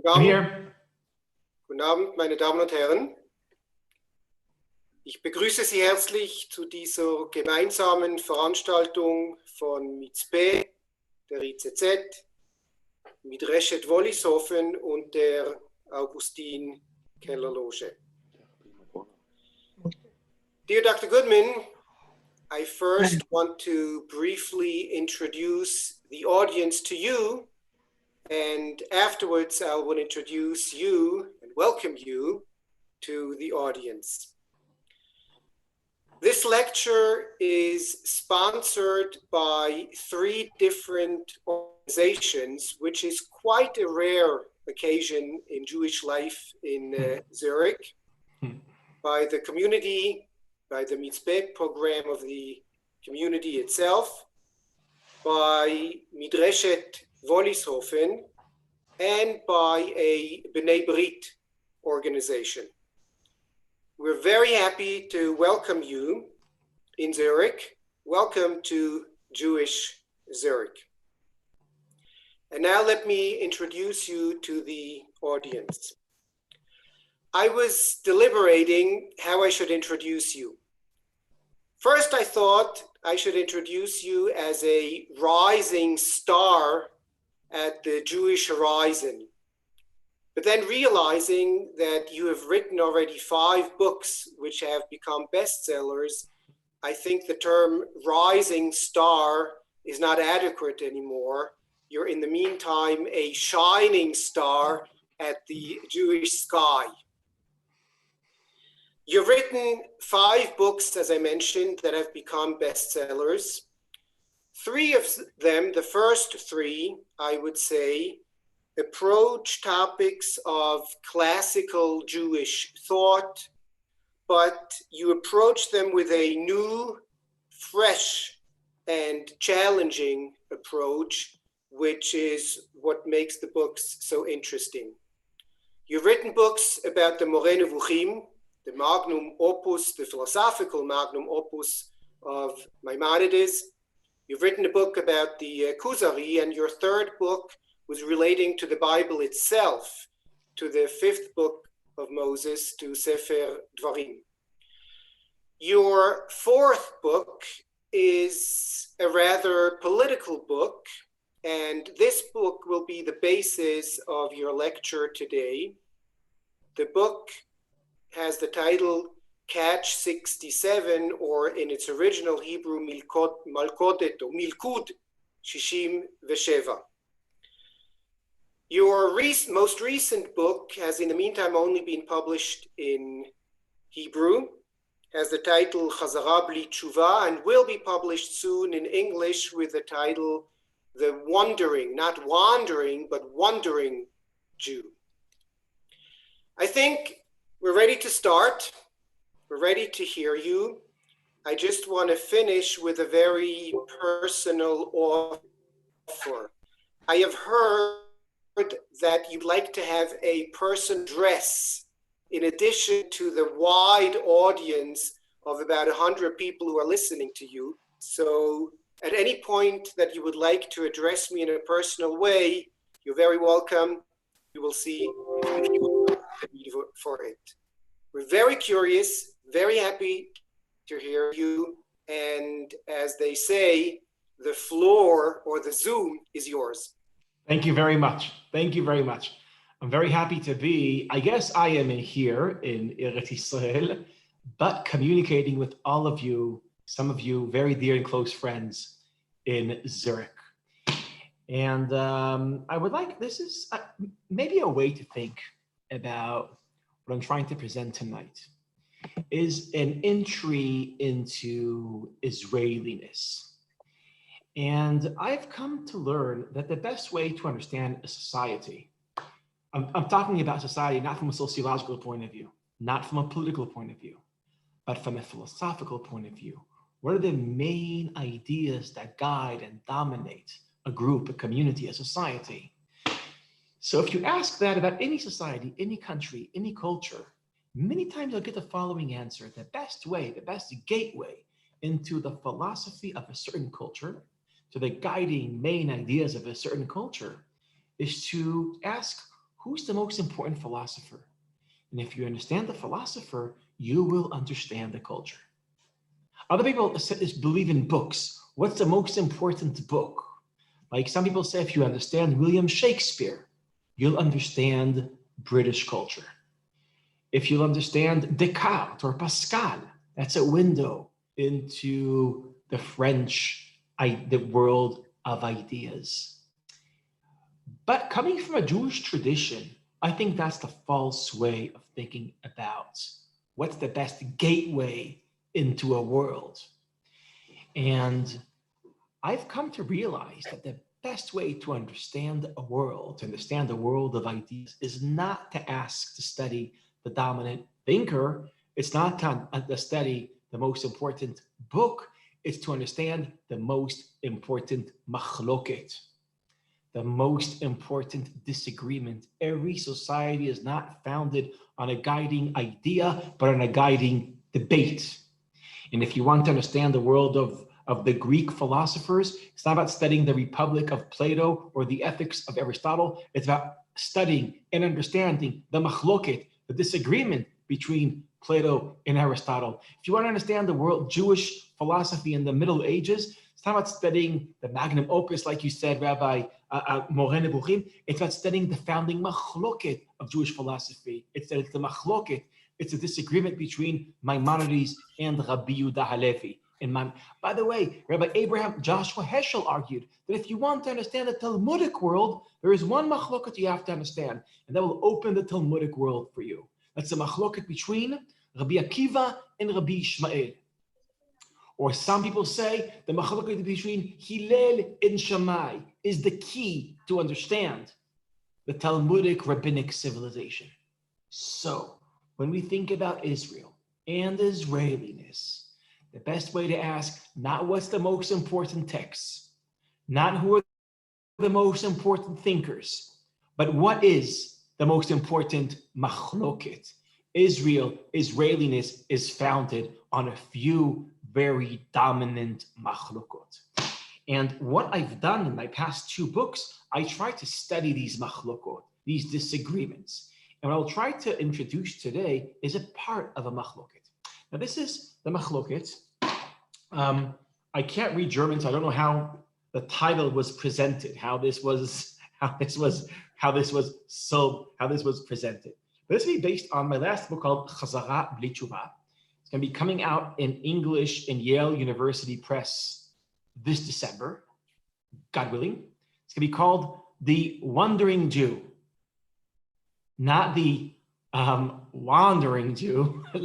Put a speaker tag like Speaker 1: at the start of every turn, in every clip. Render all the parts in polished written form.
Speaker 1: I'm
Speaker 2: Abend,
Speaker 1: here.
Speaker 2: guten Abend, meine Damen und Herren. Ich begrüße Sie herzlich zu dieser gemeinsamen Veranstaltung von Mizpe, der ICZ, Minjan Wollishofen und der Augustin Keller Loge. Dear Dr. Goodman, I first want to briefly introduce the audience to you, and afterwards I will introduce you and welcome you to the audience. This lecture is sponsored by 3 different organizations, which is quite a rare occasion in Jewish life in Zurich. By the community, by the Mizpe program of the community itself, by Minjan Wollishofen, and by a B'nai Brit organization. We're very happy to welcome you in Zurich. Welcome to Jewish Zurich. And now let me introduce you to the audience. I was deliberating how I should introduce you. First, I thought I should introduce you as a rising star at the Jewish horizon. But then realizing that you have written already 5 books which have become bestsellers, I think the term rising star is not adequate anymore. You're in the meantime a shining star at the Jewish sky. You've written 5 books, as I mentioned, that have become bestsellers. 3 of them, the first 3, I would say, approach topics of classical Jewish thought, but you approach them with a new, fresh, and challenging approach, which is what makes the books so interesting. You've written books about the Moreh Nevuchim, the magnum opus, the philosophical magnum opus of Maimonides. You've written a book about the Kuzari, and your 3rd book was relating to the Bible itself, to the 5th book of Moses, to Sefer Dvarim. Your 4th book is a rather political book, and this book will be the basis of your lecture today. The book has the title Catch 67, or in its original Hebrew, Malkodet, or Milkud Shishim Vesheva. Your most recent book has in the meantime only been published in Hebrew, has the title Chazara Bli Tshuva, and will be published soon in English with the title The Wandering, not Wandering, but Wandering Jew. I think we're ready to start. We're ready to hear you. I just want to finish with a very personal offer. I have heard that you'd like to have a person dress in addition to the wide audience of about 100 people who are listening to you. So at any point that you would like to address me in a personal way, you're very welcome. You will see if you need for it. We're very curious, very happy to hear you. And as they say, the floor or the Zoom is yours.
Speaker 1: Thank you very much. Thank you very much. I'm very happy to be, I guess I am here in Eretz Israel, but communicating with all of you, some of you very dear and close friends in Zurich. And I would like, this is maybe a way to think about what I'm trying to present tonight, is an entry into Israeliness. And I've come to learn that the best way to understand a society, I'm talking about society not from a sociological point of view, not from a political point of view, but from a philosophical point of view. What are the main ideas that guide and dominate a group, a community, a society? So if you ask that about any society, any country, any culture, many times you'll get the following answer. The best way, the best gateway into the philosophy of a certain culture, to the guiding main ideas of a certain culture, is to ask who's the most important philosopher? And if you understand the philosopher, you will understand the culture. Other people believe in books. What's the most important book? Like some people say, if you understand William Shakespeare, you'll understand British culture. If you'll understand Descartes or Pascal, that's a window into the French, the world of ideas. But coming from a Jewish tradition, I think that's the false way of thinking about what's the best gateway into a world. And I've come to realize that the best way to understand a world, of ideas, is not to study the dominant thinker. It's not to study the most important book. It's to understand the most important machloket, the most important disagreement. Every society is not founded on a guiding idea, but on a guiding debate. And if you want to understand the world of the Greek philosophers, it's not about studying the Republic of Plato or the Ethics of Aristotle. It's about studying and understanding the machloket, the disagreement between Plato and Aristotle. If you want to understand the world Jewish philosophy in the Middle Ages, it's not about studying the magnum opus, like you said, Rabbi Moreh Nebuchim. It's about studying the founding machloket of Jewish philosophy. It's the machloket. It's a disagreement between Maimonides and Rabbi Yehuda Halevi. By the way, Rabbi Abraham Joshua Heschel argued that if you want to understand the Talmudic world, there is one machloket you have to understand, and that will open the Talmudic world for you. That's the machloket between Rabbi Akiva and Rabbi Ishmael. Or some people say the machloket between Hillel and Shammai is the key to understand the Talmudic rabbinic civilization. So, when we think about Israel and Israeliness, the best way to ask, not what's the most important texts, not who are the most important thinkers, but what is the most important machloket. Israeliness is founded on a few very dominant machlokot. And what I've done in my past 2 books, I try to study these machlokot, these disagreements. And what I'll try to introduce today is a part of a machloket. Now this is the machloket. I can't read German, so I don't know how the title was presented, how this was presented. But this will be based on my last book called Chazara Bli Tshuva. It's going to be coming out in English in Yale University Press this December, God willing. It's going to be called The Wandering Jew. Not the wandering Jew, the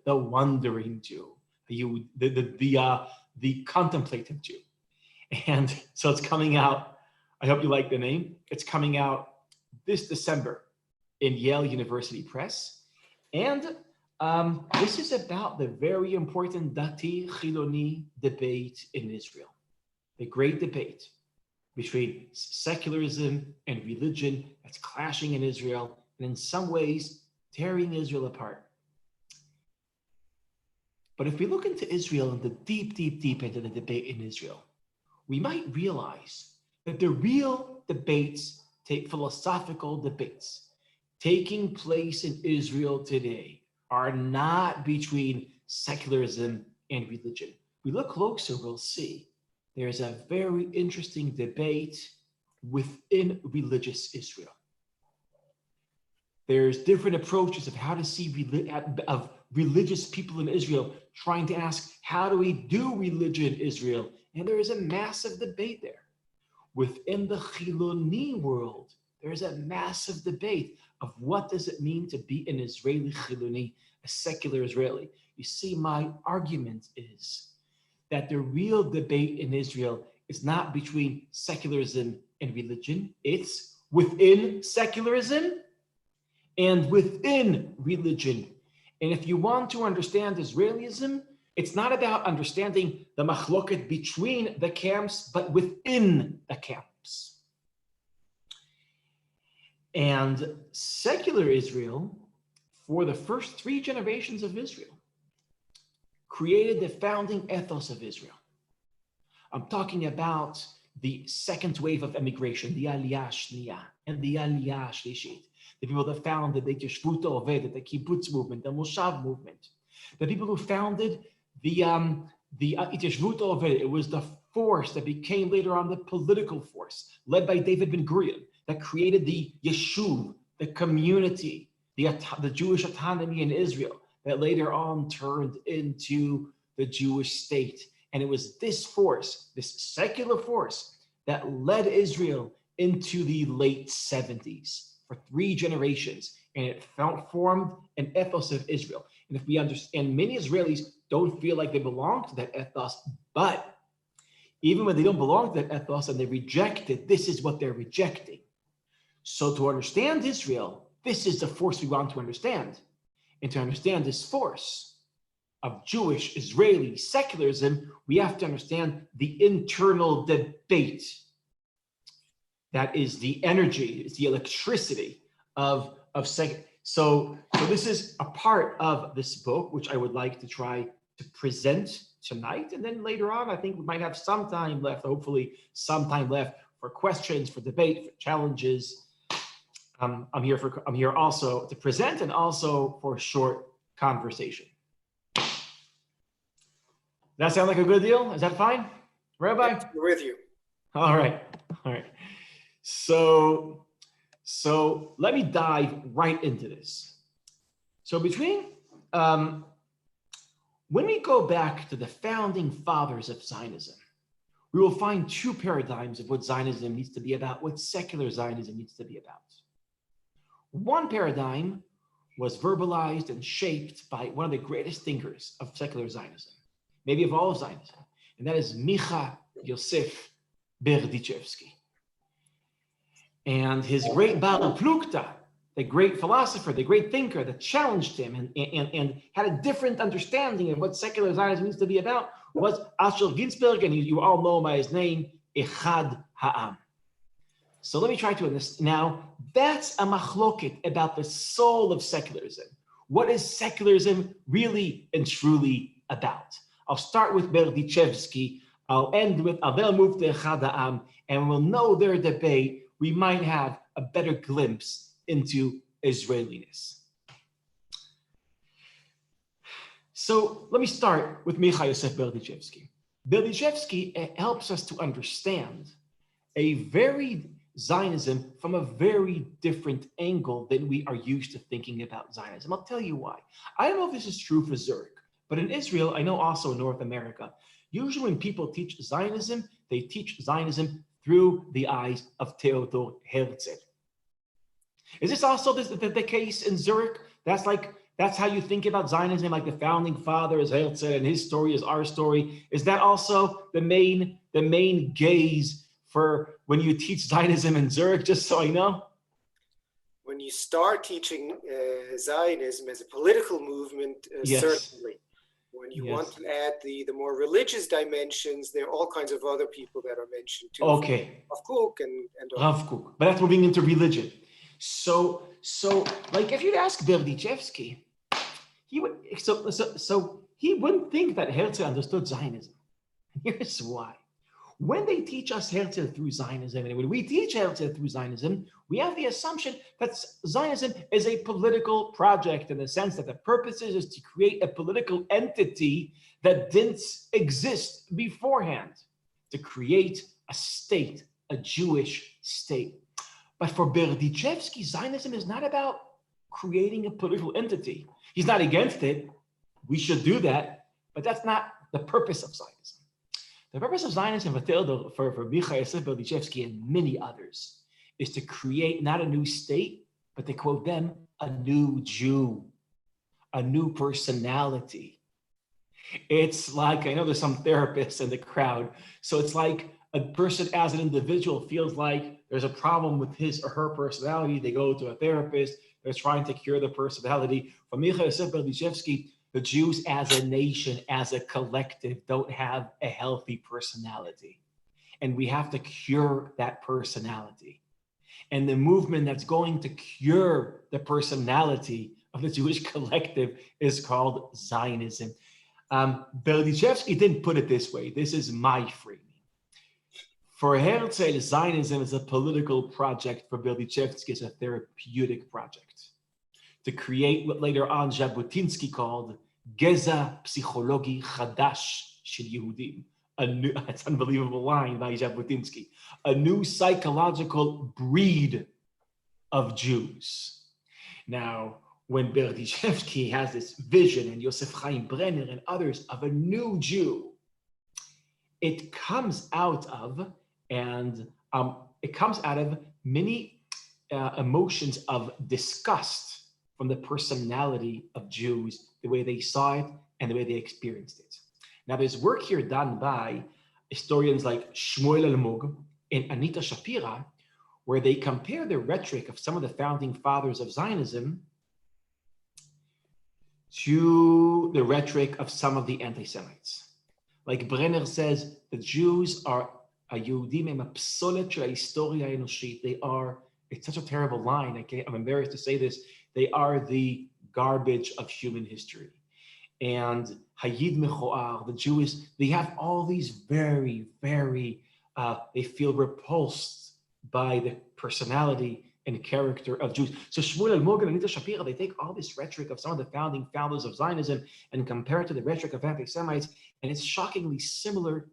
Speaker 1: wandering Jew, the contemplative Jew. And so it's coming out, I hope you like the name. It's coming out this December in Yale University Press. And this is about the very important Dati Chiloni debate in Israel, the great debate between secularism and religion that's clashing in Israel, and in some ways tearing Israel apart. But if we look into Israel and the deep into the debate in Israel, we might realize that the real debates, philosophical debates, taking place in Israel today are not between secularism and religion. We look closer, we'll see there's a very interesting debate within religious Israel. There's different approaches of how to see of religious people in Israel trying to ask, how do we do religion in Israel? And there is a massive debate there. Within the Chiloni world, there is a massive debate of what does it mean to be an Israeli Chiloni, a secular Israeli. You see, my argument is that the real debate in Israel is not between secularism and religion. It's within secularism and within religion. And if you want to understand Israelism, it's not about understanding the machloket between the camps, but within the camps. And secular Israel, for the first 3 generations of Israel, created the founding ethos of Israel. I'm talking about the second wave of emigration, the Aliyah Shniya and the Aliyah Shlishit, the people that founded the Yeshvut Oved, the Kibbutz movement, the Moshav movement, the people who founded the Yeshvut Oved. It was the force that became later on the political force, led by David Ben-Gurion, that created the Yeshuv, the community, the Jewish autonomy in Israel, that later on turned into the Jewish state. And it was this force, this secular force, that led Israel into the late 70s for 3 generations. And it formed an ethos of Israel. And if we understand, many Israelis don't feel like they belong to that ethos, but even when they don't belong to that ethos and they reject it, this is what they're rejecting. So to understand Israel, this is the force we want to understand. And to understand this force of Jewish, Israeli secularism, we have to understand the internal debate. That is the energy, it's the electricity of secular. So this is a part of this book, which I would like to try to present tonight. And then later on, I think we might have some time left, hopefully some time left for questions, for debate, for challenges. I'm here also to present and also for short conversation. Does that sound like a good deal? Is that fine, Rabbi?
Speaker 2: Yes, we're with you.
Speaker 1: All right. So let me dive right into this. So when we go back to the founding fathers of Zionism, we will find 2 paradigms of what Zionism needs to be about, what secular Zionism needs to be about. One paradigm was verbalized and shaped by one of the greatest thinkers of secular Zionism, maybe of all of Zionism, and that is Micah Yosef Berdichevsky. And his great Baal Plukta, the great philosopher, the great thinker that challenged him and had a different understanding of what secular Zionism needs to be about, was Asher Ginsberg, and you all know by his name, Echad Ha'am. So let me try to understand. Now, that's a machloket about the soul of secularism. What is secularism really and truly about? I'll start with Berdichevsky. I'll move to Echad Ha'am, and we'll know their debate. We might have a better glimpse into Israeliness. So let me start with Micah Yosef Berdichevsky. Berdichevsky helps us to understand a very Zionism from a very different angle than we are used to thinking about Zionism. I'll tell you why. I don't know if this is true for Zurich, but in Israel, I know also in North America, usually when people teach Zionism, they teach Zionism through the eyes of Theodor Herzl. Is this also the case in Zurich? That's how you think about Zionism, like the founding fathers, Herzl, and his story is our story. Is that also the main gaze for when you teach Zionism in Zurich, just so I know?
Speaker 2: When you start teaching Zionism as a political movement,
Speaker 1: yes.
Speaker 2: Certainly. When you
Speaker 1: yes.
Speaker 2: want to add the more religious dimensions, there are all kinds of other people that are mentioned too.
Speaker 1: Okay.
Speaker 2: Rav Kook and
Speaker 1: Rav Kook, but that's moving into religion. So like if you'd ask Berdichevsky, he wouldn't think that Herzl understood Zionism. Here's why. When they teach us Herzl through Zionism, and when we teach Herzl through Zionism, we have the assumption that Zionism is a political project in the sense that the purpose is to create a political entity that didn't exist beforehand, to create a state, a Jewish state. But for Berdichevsky, Zionism is not about creating a political entity. He's not against it. We should do that, but that's not the purpose of Zionism. The purpose of Zionism for Micah Yosef Berdichevsky and many others is to create not a new state, but to quote them, a new Jew, a new personality. It's like, I know there's some therapists in the crowd, so it's like a person as an individual feels like there's a problem with his or her personality. They go to a therapist, they're trying to cure the personality. For Micah Yosef Berdichevsky, the Jews as a nation, as a collective, don't have a healthy personality. And we have to cure that personality. And the movement that's going to cure the personality of the Jewish collective is called Zionism. Berdichevsky didn't put it this way. This is my framing. For Herzl, Zionism is a political project. For Berdichevsky, it's a therapeutic project. To create what later on Jabotinsky called Geza Psychologi Chadash Shel Yehudim. That's an unbelievable line by Jabotinsky. A new psychological breed of Jews. Now, when Berdichevsky has this vision, and Yosef Chaim Brenner and others, of a new Jew, it comes out of many emotions of disgust from the personality of Jews, the way they saw it and the way they experienced it. Now, there's work here done by historians like Shmuel Almog and Anita Shapira, where they compare the rhetoric of some of the founding fathers of Zionism to the rhetoric of some of the anti-Semites. Like Brenner says, the Jews are היהודים הם הפסולת של ההיסטוריה האנושית. They are, it's such a terrible line, I'm embarrassed to say this, they are the garbage of human history. And Hayid Mechoar, the Jewish, they have all these very, they feel repulsed by the personality and character of Jews. So Shmuel Almog and Anita Shapira, they take all this rhetoric of some of the founding fathers of Zionism and compare it to the rhetoric of anti-Semites, and it's shockingly similar,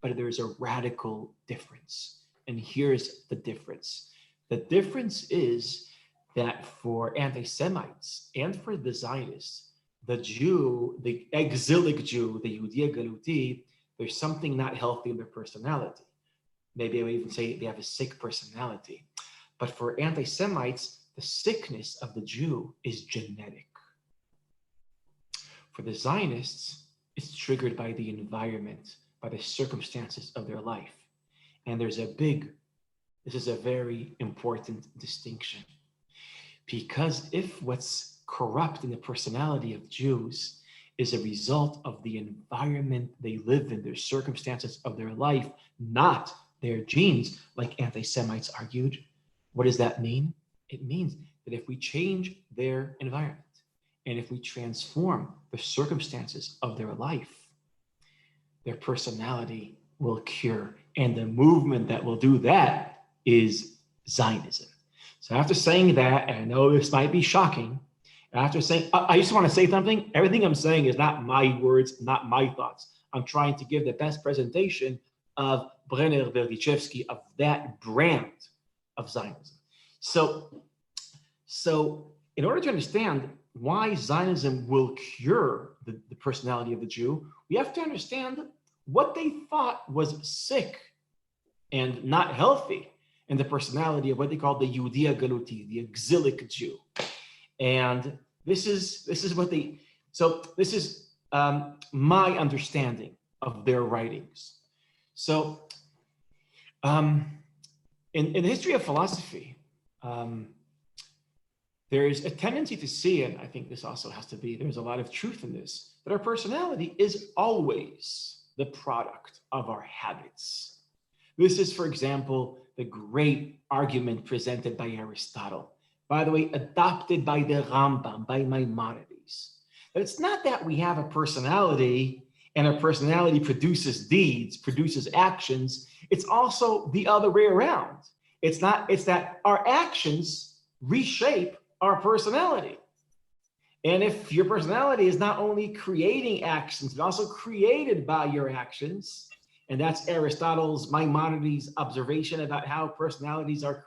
Speaker 1: but there's a radical difference. And here's the difference. The difference is that for anti-Semites and for the Zionists, the Jew, the exilic Jew, the Yehudia Galuti, there's something not healthy in their personality. Maybe I would even say they have a sick personality. But for anti-Semites, the sickness of the Jew is genetic. For the Zionists, it's triggered by the environment, by the circumstances of their life. And this is a very important distinction. Because if what's corrupt in the personality of Jews is a result of the environment they live in, their circumstances of their life, not their genes, like anti-Semites argued, what does that mean? It means that if we change their environment and if we transform the circumstances of their life, their personality will cure. And the movement that will do that is Zionism. So after saying that, and I know this might be shocking, after saying, I just want to say something. Everything I'm saying is not my words, not my thoughts. I'm trying to give the best presentation of Brenner Berdichevsky, of that brand of Zionism. So in order to understand why Zionism will cure the personality of the Jew, we have to understand what they thought was sick and not healthy in the personality of what they call the Yehudia Galuti, the exilic Jew. And this is my understanding of their writings. So in the history of philosophy, there is a tendency to see, and I think this also has to be, there's a lot of truth in this, that our personality is always the product of our habits. This is, for example, the great argument presented by Aristotle, by the way, adopted by the Rambam, by Maimonides. But it's not that we have a personality and our personality produces deeds, produces actions. It's also the other way around. It's that our actions reshape our personality. And if your personality is not only creating actions, but also created by your actions, and that's Aristotle's, Maimonides' observation about how personalities are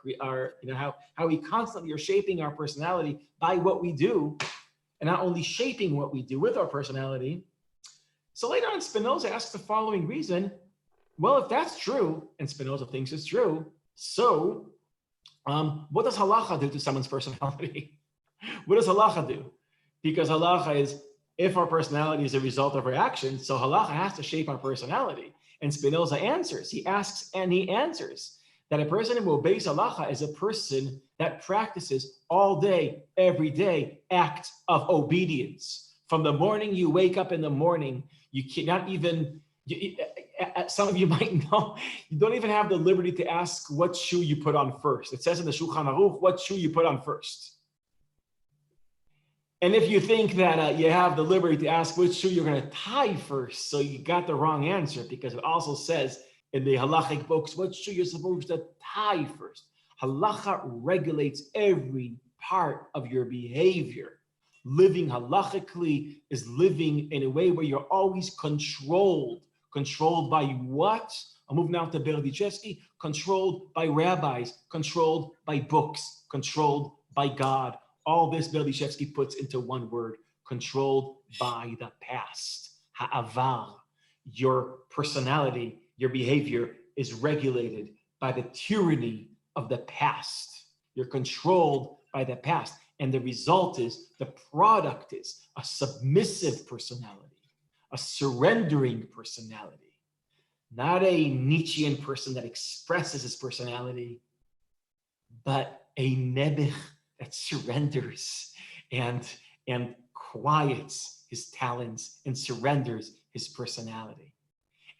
Speaker 1: how we constantly are shaping our personality by what we do, and not only shaping what we do with our personality. So later on, Spinoza asks the following reason, well, if that's true, and Spinoza thinks it's true, so what does halacha do to someone's personality? What does halacha do? Because halacha is, if our personality is a result of our actions, so halacha has to shape our personality. And Spinoza answers, he asks and he answers, that a person who obeys halacha is a person that practices all day, every day, act of obedience. From the morning you wake up in the morning, you cannot even, some of you might know, you don't even have the liberty to ask what shoe you put on first. It says in the Shulchan Aruch, what shoe you put on first. And if you think that you have the liberty to ask which shoe you're going to tie first, so you got the wrong answer, because it also says in the halachic books, what shoe you're supposed to tie first. Halacha regulates every part of your behavior. Living halachically is living in a way where you're always controlled. Controlled by what? I'll move now to Berdichevsky. Controlled by rabbis, controlled by books, controlled by God. All this Berdichevsky puts into one word: controlled by the past. Ha'avar. Your personality, your behavior is regulated by the tyranny of the past. You're controlled by the past. And the result is, the product is a submissive personality, a surrendering personality, not a Nietzschean person that expresses his personality, but a nebuch that surrenders and quiets his talents and surrenders his personality.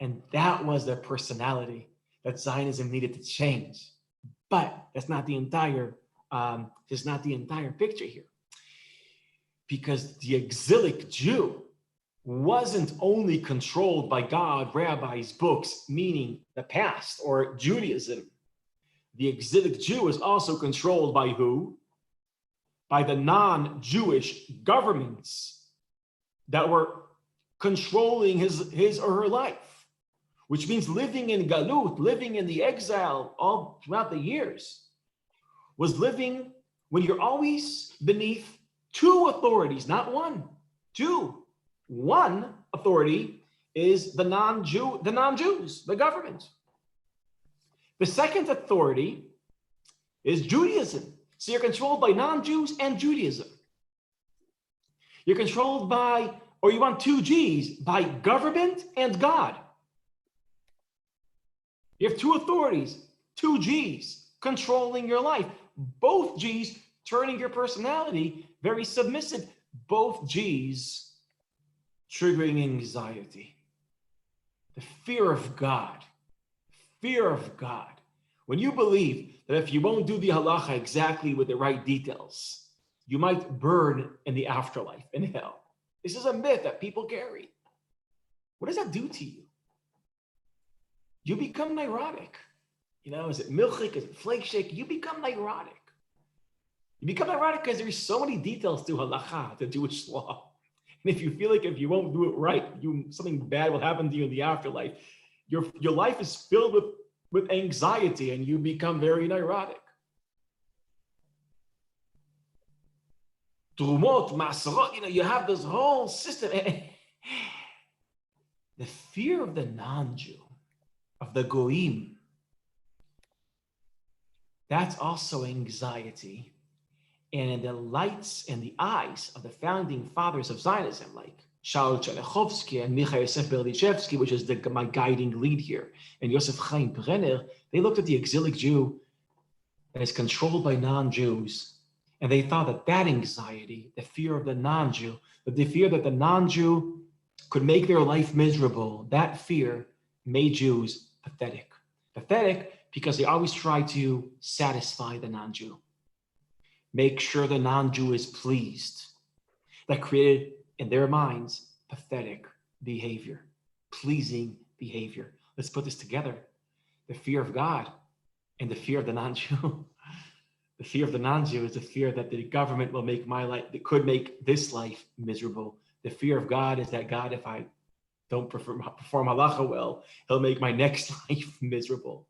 Speaker 1: And that was the personality that Zionism needed to change. But that's not the entire picture here. Because the exilic Jew wasn't only controlled by God, rabbis, books, meaning the past or Judaism. The exilic Jew is also controlled by who? By the non-Jewish governments that were controlling his or her life, which means living in galut, living in the exile all throughout the years, was living when you're always beneath two authorities, not one, two. One authority is the non-Jews, the government. The second authority is Judaism. So you're controlled by non-Jews and Judaism. You're controlled by, or you want two G's, by government and God. You have two authorities, two G's controlling your life. Both G's turning your personality very submissive. Both G's triggering anxiety. The fear of God. Fear of God. When you believe that if you won't do the halacha exactly with the right details, you might burn in the afterlife, in hell. This is a myth that people carry. What does that do to you? You become neurotic. Is it milchik? Is it flake shake? You become neurotic. You become neurotic because there's so many details to halacha, to Jewish law. And if you feel like if you won't do it right, something bad will happen to you in the afterlife, your life is filled with anxiety and you become very neurotic. Trumot, masorot, you have this whole system. The fear of the non-Jew, of the goyim, that's also anxiety. And in the lights and the eyes of the founding fathers of Zionism, like Shaul Tchernichovsky and Michal Yosef Berdichevsky, which is my guiding lead here, and Yosef Chaim Brenner, they looked at the exilic Jew as controlled by non-Jews. And they thought that anxiety, the fear of the non-Jew, the fear that the non-Jew could make their life miserable, that fear made Jews pathetic. Pathetic because they always try to satisfy the non-Jew. Make sure the non-Jew is pleased. That created in their minds pathetic behavior, pleasing behavior. Let's put this together. The fear of God and the fear of the non-Jew. The fear of the non-Jew is the fear that the government will make my life, that could make this life miserable. The fear of God is that God, if I don't perform halacha well, he'll make my next life miserable.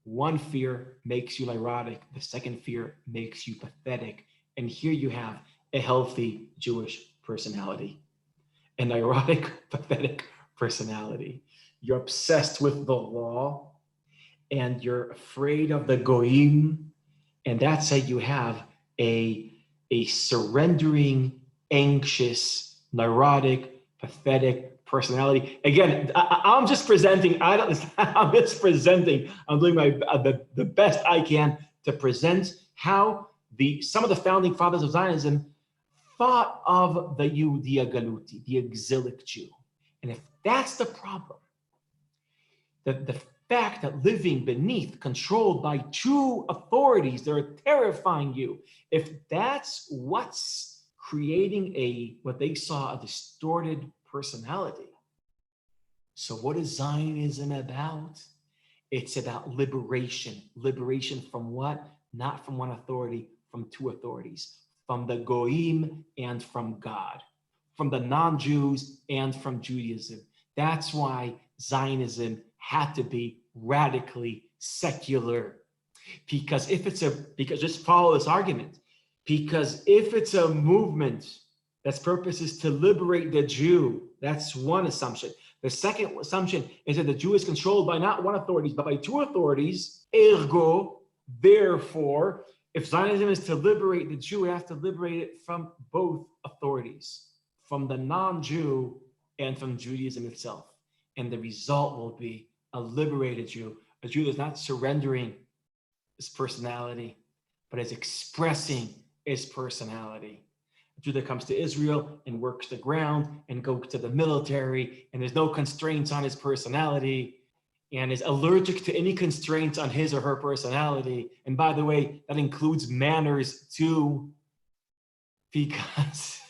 Speaker 1: One fear makes you neurotic. The second fear makes you pathetic. And here you have a healthy Jewish personality, a neurotic, pathetic personality. You're obsessed with the law and you're afraid of the goyim. And that's how you have a surrendering, anxious, neurotic, pathetic personality. Again, I'm just presenting. I'm doing the best I can to present how some of the founding fathers of Zionism thought of the Yehudia Galuti, the exilic Jew. And if that's the problem, the fact that living beneath, controlled by two authorities that are terrifying you, if that's what's creating what they saw a distorted personality, So what is Zionism about? It's about liberation. Liberation from what? Not from one authority, from two authorities. From the Goyim and from God. From the non-Jews and from Judaism. That's why Zionism had to be radically secular. Because just follow this argument. Because if it's a movement that's purpose is to liberate the Jew, that's one assumption. The second assumption is that the Jew is controlled by not one authority, but by two authorities. Ergo, therefore, if Zionism is to liberate the Jew, we have to liberate it from both authorities, from the non-Jew and from Judaism itself. And the result will be a liberated Jew, a Jew that's not surrendering his personality, but is expressing his personality. A Jew that comes to Israel and works the ground and goes to the military, and there's no constraints on his personality, and is allergic to any constraints on his or her personality. And by the way, that includes manners too, because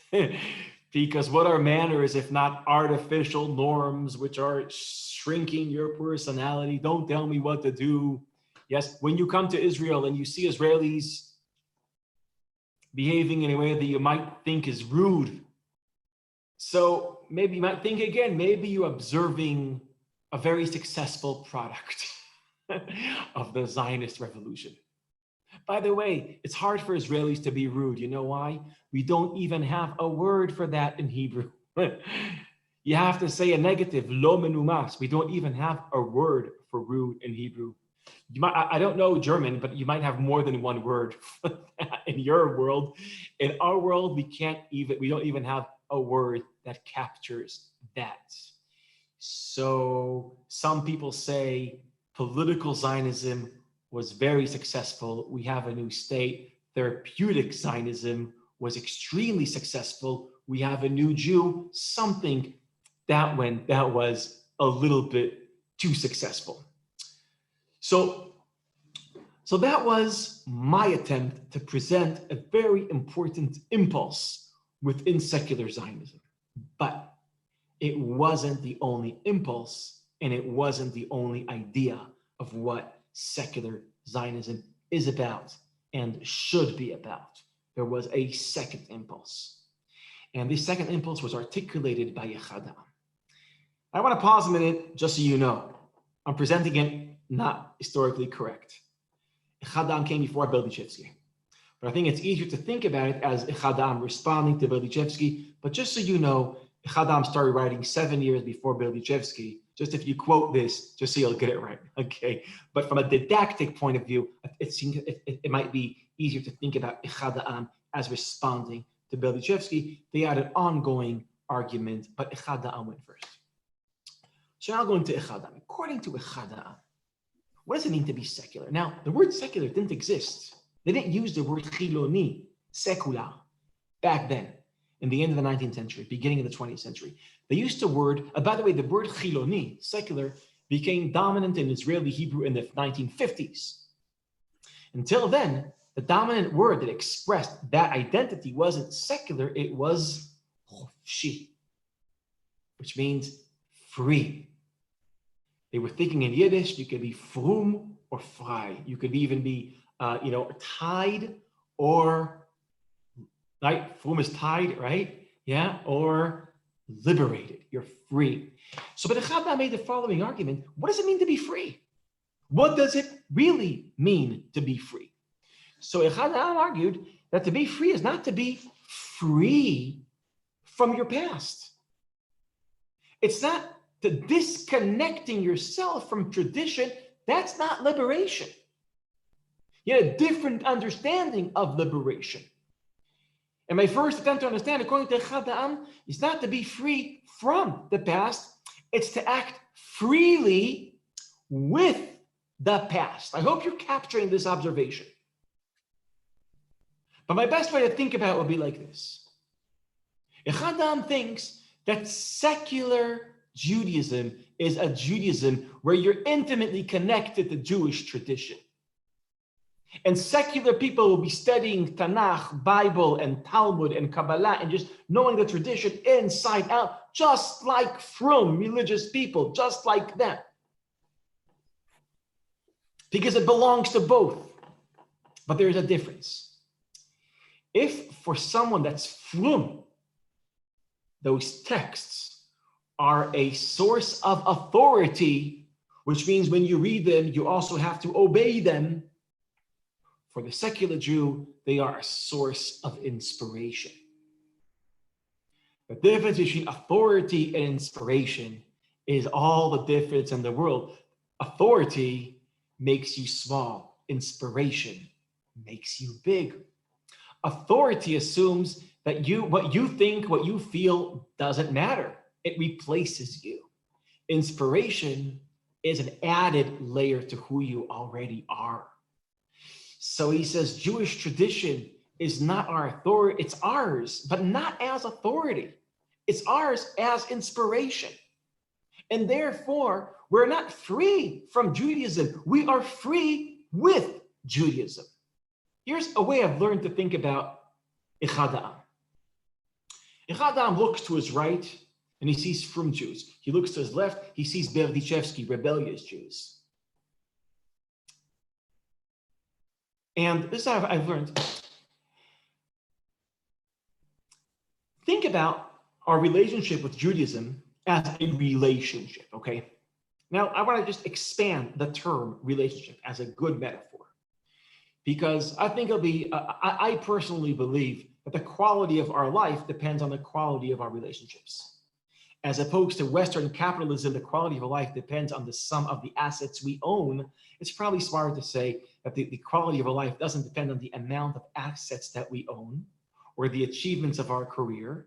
Speaker 1: what are manners if not artificial norms which are shrinking your personality? Don't tell me what to do. Yes, when you come to Israel and you see Israelis behaving in a way that you might think is rude, so maybe you might think again, maybe you're observing a very successful product of the Zionist revolution. By the way, it's hard for Israelis to be rude. You know why? We don't even have a word for that in Hebrew. You have to say a negative, lo menumas. We don't even have a word for rude in Hebrew. I don't know German, but you might have more than one word for that in your world. In our world, we don't even have a word that captures that. So some people say political Zionism was very successful. We have a new state. Therapeutic Zionism was extremely successful. We have a new Jew, something that was a little bit too successful. So that was my attempt to present a very important impulse within secular Zionism. But it wasn't the only impulse, and it wasn't the only idea of what secular Zionism is about and should be about. There was a second impulse. And this second impulse was articulated by Echad. I want to pause a minute just so you know. I'm presenting it not historically correct. Echad came before Berdichevsky. But I think it's easier to think about it as Echad responding to Berdichevsky. But just so you know, Echad started writing 7 years before Berdichevsky. Just if you quote this, just so you'll get it right, okay? But from a didactic point of view, it might be easier to think about Echad as responding to Berdichevsky. They had an ongoing argument, but Echad went first. So now going to Echad. According to Echad, what does it mean to be secular? Now, the word secular didn't exist. They didn't use the word chiloni, secular, back then, in the end of the 19th century, beginning of the 20th century. They used the word, by the way, the word chiloni, secular, became dominant in Israeli Hebrew in the 1950s. Until then, the dominant word that expressed that identity wasn't secular, it was chofshi, which means free. They were thinking in Yiddish, you could be frum or frei. You could even be, tied or, right? Frum is tied, right? Yeah, or liberated. You're free. So, but Echad made the following argument. What does it mean to be free? What does it really mean to be free? So Echad argued that to be free is not to be free from your past. It's not to disconnecting yourself from tradition. That's not liberation. You had a different understanding of liberation. And my first attempt to understand, according to Echad, is not to be free from the past. It's to act freely with the past. I hope you're capturing this observation. But my best way to think about it would be like this. Echad thinks that secular Judaism is a Judaism where you're intimately connected to Jewish tradition. And secular people will be studying Tanakh, Bible, and Talmud, and Kabbalah, and just knowing the tradition inside out, just like frum religious people, just like them. Because it belongs to both. But there's a difference. If for someone that's frum, those texts are a source of authority, which means when you read them, you also have to obey them. For the secular Jew, they are a source of inspiration. The difference between authority and inspiration is all the difference in the world. Authority makes you small. Inspiration makes you big. Authority assumes that what you think, what you feel doesn't matter. It replaces you. Inspiration is an added layer to who you already are. So he says Jewish tradition is not our authority, it's ours, but not as authority. It's ours as inspiration. And therefore, we're not free from Judaism. We are free with Judaism. Here's a way I've learned to think about Echad Ha'am. Echad Ha'am looks to his right and he sees frum Jews. He looks to his left, he sees Berdichevsky, rebellious Jews. And this I've learned. Think about our relationship with Judaism as a relationship, okay? Now, I want to just expand the term relationship as a good metaphor, because I think I personally believe that the quality of our life depends on the quality of our relationships. As opposed to Western capitalism, the quality of a life depends on the sum of the assets we own. It's probably smarter to say that the quality of a life doesn't depend on the amount of assets that we own or the achievements of our career.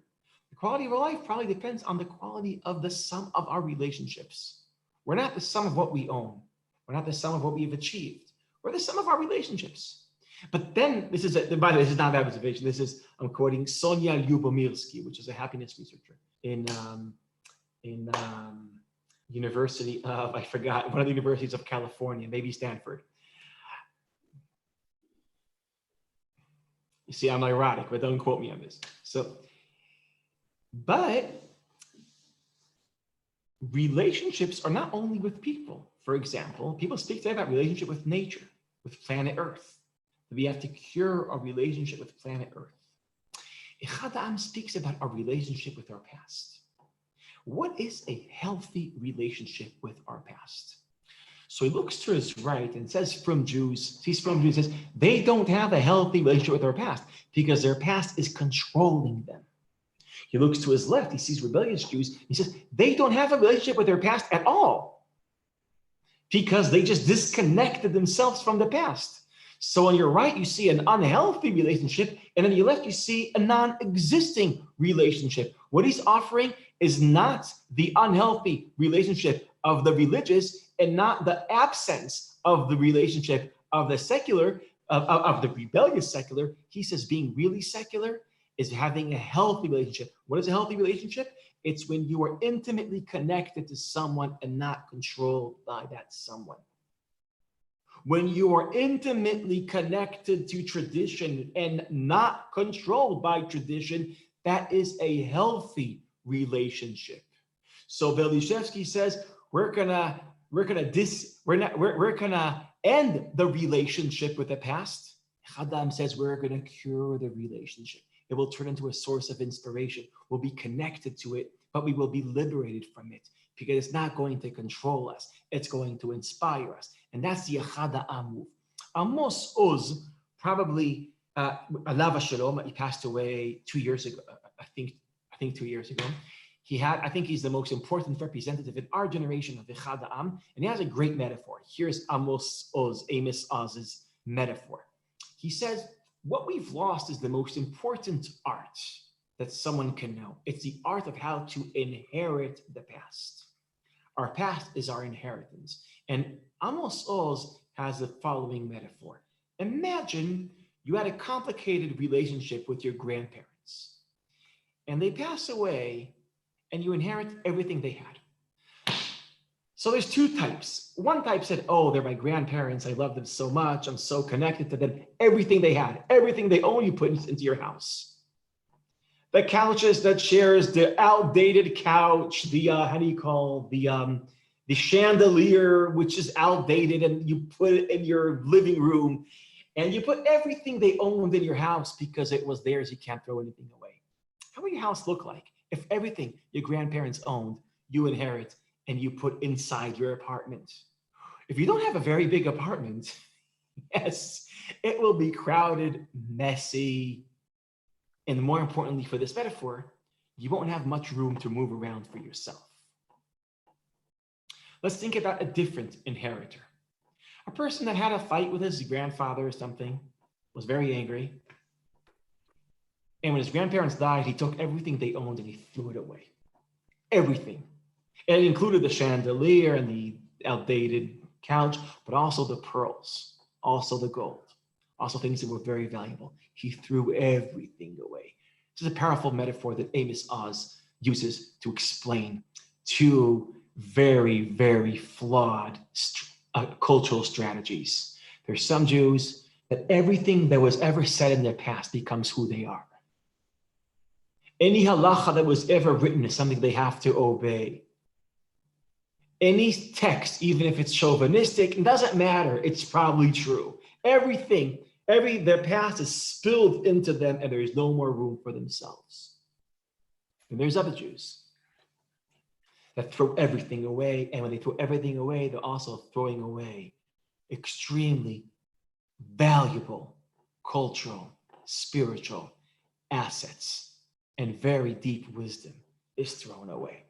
Speaker 1: The quality of a life probably depends on the quality of the sum of our relationships. We're not the sum of what we own. We're not the sum of what we've achieved. We're the sum of our relationships. But then, by the way, this is not an observation. I'm quoting Sonia Lyubomirsky, which is a happiness researcher in University of, I forgot, one of the universities of California, maybe Stanford. You see, I'm ironic, but don't quote me on this. But relationships are not only with people. For example, people speak today about relationship with nature, with planet Earth. We have to cure our relationship with planet Earth. Echad Ha'am speaks about our relationship with our past. What is a healthy relationship with our past? So he looks to his right and says frum Jews, says they don't have a healthy relationship with their past because their past is controlling them. He looks to his left, he sees rebellious Jews, he says they don't have a relationship with their past at all because they just disconnected themselves from the past. So on your right, you see an unhealthy relationship, and on your left, you see a non-existing relationship. What he's offering is not the unhealthy relationship of the religious and not the absence of the relationship of the secular, of the rebellious secular. He says being really secular is having a healthy relationship. What is a healthy relationship? It's when you are intimately connected to someone and not controlled by that someone. When you are intimately connected to tradition and not controlled by tradition, that is a healthy relationship. So Berdichevsky says we're gonna end the relationship with the past. Echad Ha'am says we're gonna cure the relationship. It will turn into a source of inspiration. We'll be connected to it, but we will be liberated from it because it's not going to control us. It's going to inspire us. And that's the Echad Ha'am move. Amos Oz, probably, Alav Shalom, he passed away 2 years ago, I think 2 years ago. I think he's the most important representative in our generation of Echad Ha'am, and he has a great metaphor. Here's Amos Oz's metaphor. He says, what we've lost is the most important art that someone can know. It's the art of how to inherit the past. Our past is our inheritance. And Amos Oz has the following metaphor. Imagine you had a complicated relationship with your grandparents, and they pass away, and you inherit everything they had. So there's two types. One type said, oh, they're my grandparents. I love them so much. I'm so connected to them. Everything they had, everything they own, you put into your house. The couches, the chairs, the outdated couch, the, the chandelier, which is outdated, and you put it in your living room, and you put everything they owned in your house because it was theirs. You can't throw anything away. How would your house look like if everything your grandparents owned, you inherit, and you put inside your apartment? If you don't have a very big apartment, yes, it will be crowded, messy, and more importantly for this metaphor, you won't have much room to move around for yourself. Let's think about a different inheritor. A person that had a fight with his grandfather or something, was very angry, and when his grandparents died, he took everything they owned and he threw it away. Everything. And it included the chandelier and the outdated couch, but also the pearls, also the gold, also things that were very valuable. He threw everything away. This is a powerful metaphor that Amos Oz uses to explain two very, very flawed cultural strategies. There's some Jews that everything that was ever said in their past becomes who they are. Any halacha that was ever written is something they have to obey. Any text, even if it's chauvinistic, it doesn't matter. It's probably true. Everything, their past is spilled into them, and there is no more room for themselves. And there's other Jews that throw everything away, and when they throw everything away, they're also throwing away extremely valuable cultural, spiritual assets, and very deep wisdom is thrown away.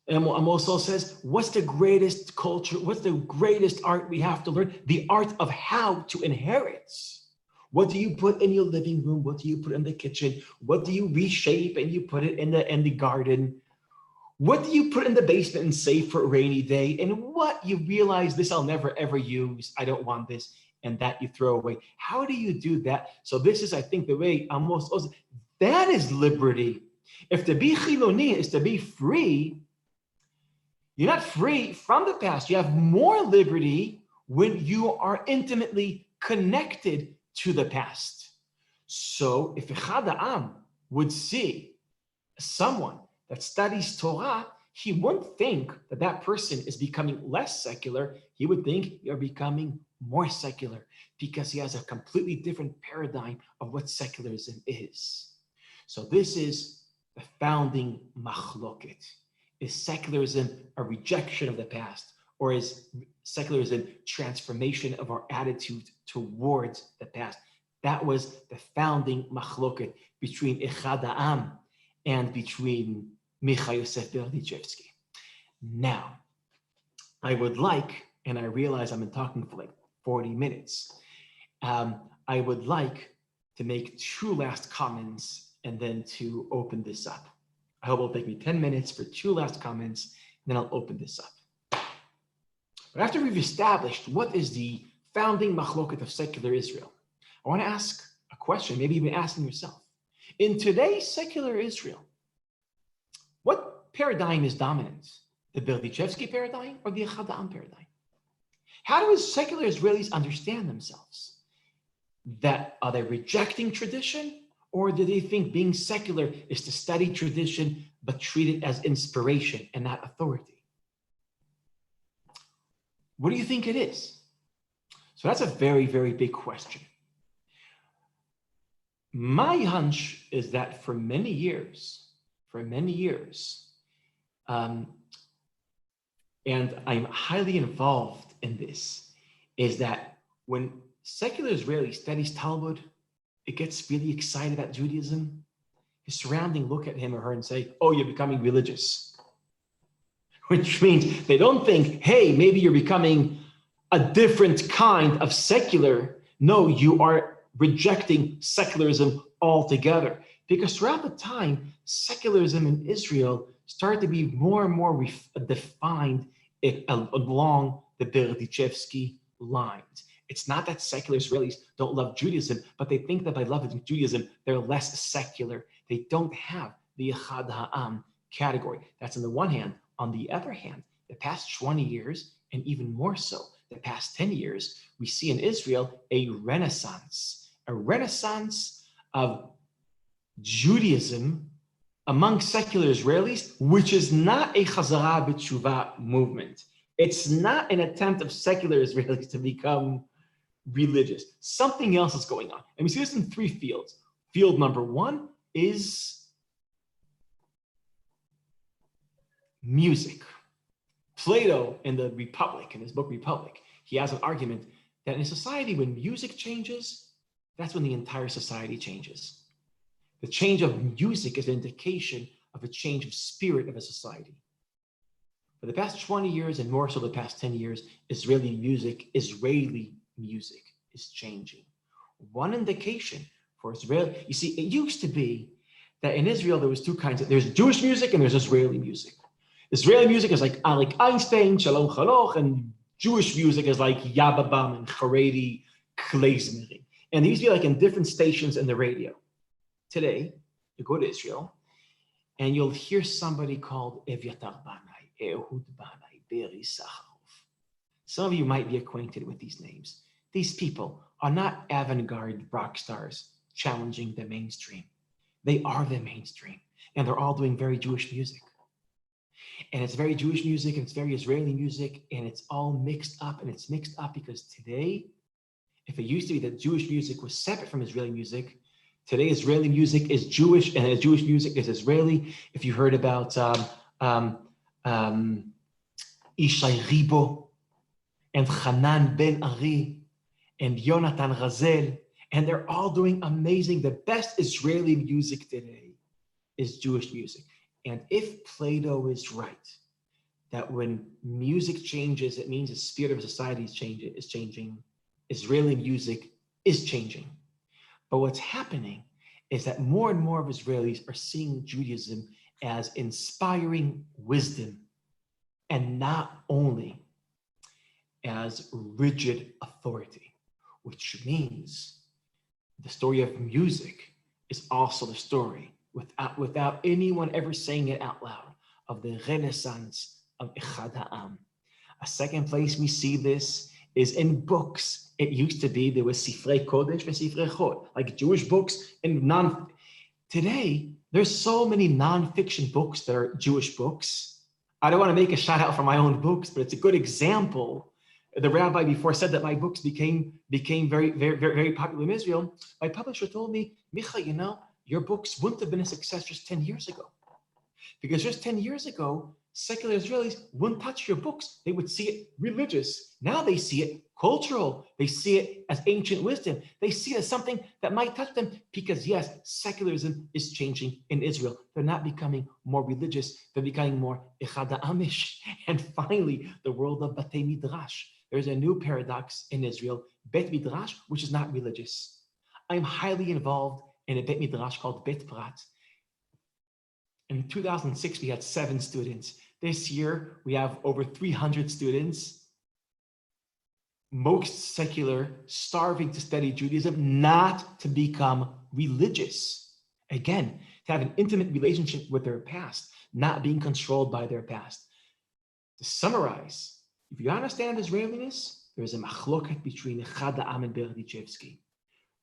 Speaker 1: And Amos also says, what's the greatest culture, what's the greatest art we have to learn? The art of how to inherit. What do you put in your living room? What do you put in the kitchen? What do you reshape and you put it in the garden? What do you put in the basement and save for a rainy day? And what you realize, this I'll never ever use, I don't want this, and that you throw away. How do you do that? So this is, I think, the way Amos also, that is liberty. If to be chiloni is to be free, you're not free from the past. You have more liberty when you are intimately connected to the past. So if Echad Ha'am would see someone that studies Torah, he wouldn't think that that person is becoming less secular. He would think you're becoming more secular because he has a completely different paradigm of what secularism is. So this is the founding machloket. Is secularism a rejection of the past, or is secularism transformation of our attitude towards the past? That was the founding machloket between Echad Ha'am and between Micah Yosef Berdichevsky. Now, I would like, and I realize I've been talking for like 40 minutes, I would like to make two last comments and then to open this up. I hope it'll take me 10 minutes for two last comments, and then I'll open this up. But after we've established what is the founding machloket of secular Israel, I want to ask a question, maybe you've been asking yourself. In today's secular Israel, what paradigm is dominant? The Berdichevsky paradigm or the Echad Ha'am paradigm? How do secular Israelis understand themselves? That are they rejecting tradition? Or do they think being secular is to study tradition, but treat it as inspiration and not authority? What do you think it is? So that's a very, very big question. My hunch is that for many years, and I'm highly involved in this, is that when secular Israeli studies Talmud, it gets really excited about Judaism, his surrounding look at him or her and say, oh, you're becoming religious. Which means they don't think, hey, maybe you're becoming a different kind of secular. No, you are rejecting secularism altogether. Because throughout the time, secularism in Israel started to be more and more defined along the Berdichevsky lines. It's not that secular Israelis don't love Judaism, but they think that by loving Judaism, they're less secular. They don't have the Echad Ha'am category. That's on the one hand. On the other hand, the past 20 years, and even more so, the past 10 years, we see in Israel a renaissance of Judaism among secular Israelis, which is not a Chazara b'tshuva movement. It's not an attempt of secular Israelis to become religious. Something else is going on. And we see this in three fields. Field number one is music. Plato in the Republic, in his book Republic, he has an argument that in a society when music changes, that's when the entire society changes. The change of music is an indication of a change of spirit of a society. For the past 20 years, and more so the past 10 years, Israeli music is changing. One indication for Israel, you see, it used to be that in Israel there was two kinds of, there's Jewish music and there's Israeli music. Israeli music is like Alik Einstein, Shalom Chaloch, and Jewish music is like Yababam and Haredi, Klezmeri. And they used to be like in different stations in the radio. Today, you go to Israel and you'll hear somebody called Evyatar Banai, Ehud Banai, Beri Sacharov. Some of you might be acquainted with these names. These people are not avant-garde rock stars challenging the mainstream. They are the mainstream, and they're all doing very Jewish music. And it's very Jewish music, and it's very Israeli music, and it's all mixed up, and it's mixed up because today, if it used to be that Jewish music was separate from Israeli music, today Israeli music is Jewish, and Jewish music is Israeli. If you heard about Ishay Ribo, and Hanan Ben Ari, and Yonatan Razel, and they're all doing amazing. The best Israeli music today is Jewish music. And if Plato is right, that when music changes, it means the spirit of society is changing. Israeli music is changing. But what's happening is that more and more of Israelis are seeing Judaism as inspiring wisdom and not only as rigid authority, which means the story of music is also the story, without anyone ever saying it out loud, of the renaissance of Echad Ha'am. A second place we see this is in books. It used to be there was Sifrei Kodesh and Sifrei Chod, like Jewish books and Today, there's so many non-fiction books that are Jewish books. I don't want to make a shout out for my own books, but it's a good example. The rabbi before said that my books became very, very, very, very popular in Israel. My publisher told me, Micha, you know, your books wouldn't have been a success just 10 years ago. Because just 10 years ago, secular Israelis wouldn't touch your books. They would see it religious. Now they see it cultural. They see it as ancient wisdom. They see it as something that might touch them because, yes, secularism is changing in Israel. They're not becoming more religious. They're becoming more Echad Amish. And finally, the world of Batei Midrash. There's a new paradox in Israel, Bet Midrash, which is not religious. I'm highly involved in a Bet Midrash called Bet Prat. In 2006, we had 7 students. This year, we have over 300 students, most secular, starving to study Judaism, not to become religious. Again, to have an intimate relationship with their past, not being controlled by their past. To summarize, if you understand Israeliness, there's a machloket between Echad Ha'am and Berdichevsky.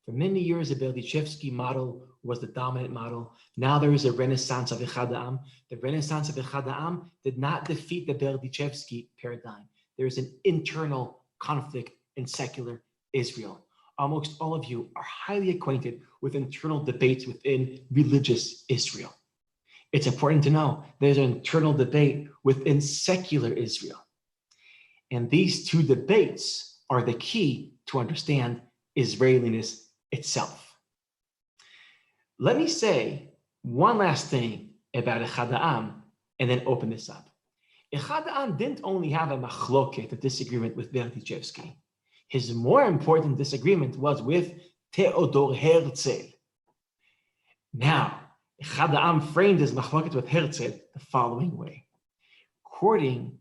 Speaker 1: For many years, the Berdichevsky model was the dominant model. Now there is a renaissance of Echad Ha'am. The renaissance of Echad Ha'am did not defeat the Berdichevsky paradigm. There is an internal conflict in secular Israel. Almost all of you are highly acquainted with internal debates within religious Israel. It's important to know there's an internal debate within secular Israel. And these two debates are the key to understand Israeliness itself. Let me say one last thing about Echad Ha'am and then open this up. Echad Ha'am didn't only have a machloket, a disagreement with Berdichevsky. His more important disagreement was with Theodor Herzl. Now, Echad Ha'am framed his machloket with Herzl the following way. According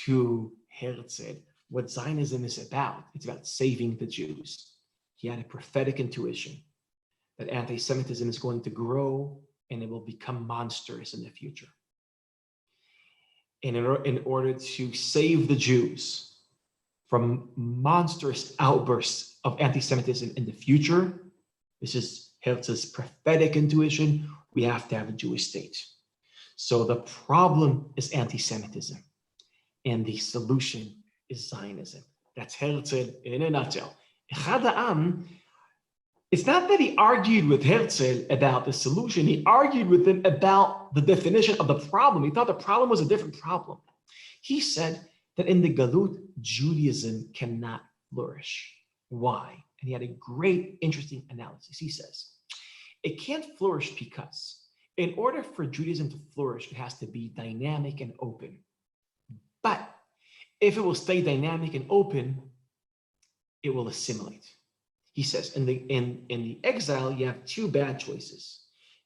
Speaker 1: to Herzl, what Zionism is about, it's about saving the Jews. He had a prophetic intuition that anti-Semitism is going to grow and it will become monstrous in the future. in order to save the Jews from monstrous outbursts of anti-Semitism in the future. This is Herzl's prophetic intuition. We have to have a Jewish state. So the problem is anti-Semitism, and the solution is Zionism. That's Herzl in a nutshell. Echad Ha'am, it's not that he argued with Herzl about the solution. He argued with him about the definition of the problem. He thought the problem was a different problem. He said that in the Galut, Judaism cannot flourish. Why? And he had a great, interesting analysis. He says, it can't flourish because in order for Judaism to flourish, it has to be dynamic and open. But if it will stay dynamic and open, it will assimilate. He says, in the exile, you have two bad choices.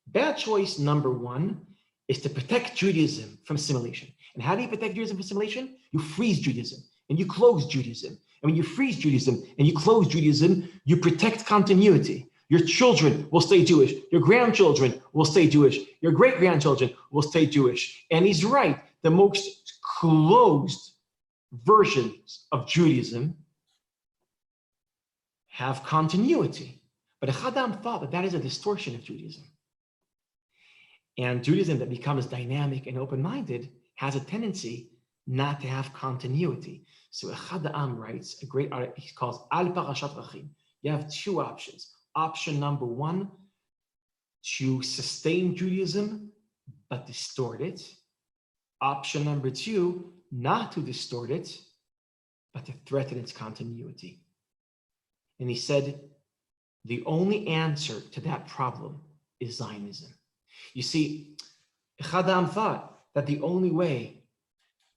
Speaker 1: Bad choice number one is to protect Judaism from assimilation. And how do you protect Judaism from assimilation? You freeze Judaism and you close Judaism. And when you freeze Judaism and you close Judaism, you protect continuity. Your children will stay Jewish. Your grandchildren will stay Jewish. Your great-grandchildren will stay Jewish. And he's right. The most closed versions of Judaism have continuity. But Echad Ha'am thought that that is a distortion of Judaism. And Judaism that becomes dynamic and open-minded has a tendency not to have continuity. So Echad Ha'am writes a great article he calls Al Parashat Rachim. You have two options. Option number one, to sustain Judaism, but distort it. Option number two, not to distort it, but to threaten its continuity. And he said, the only answer to that problem is Zionism. You see, Echad Ha'am thought that the only way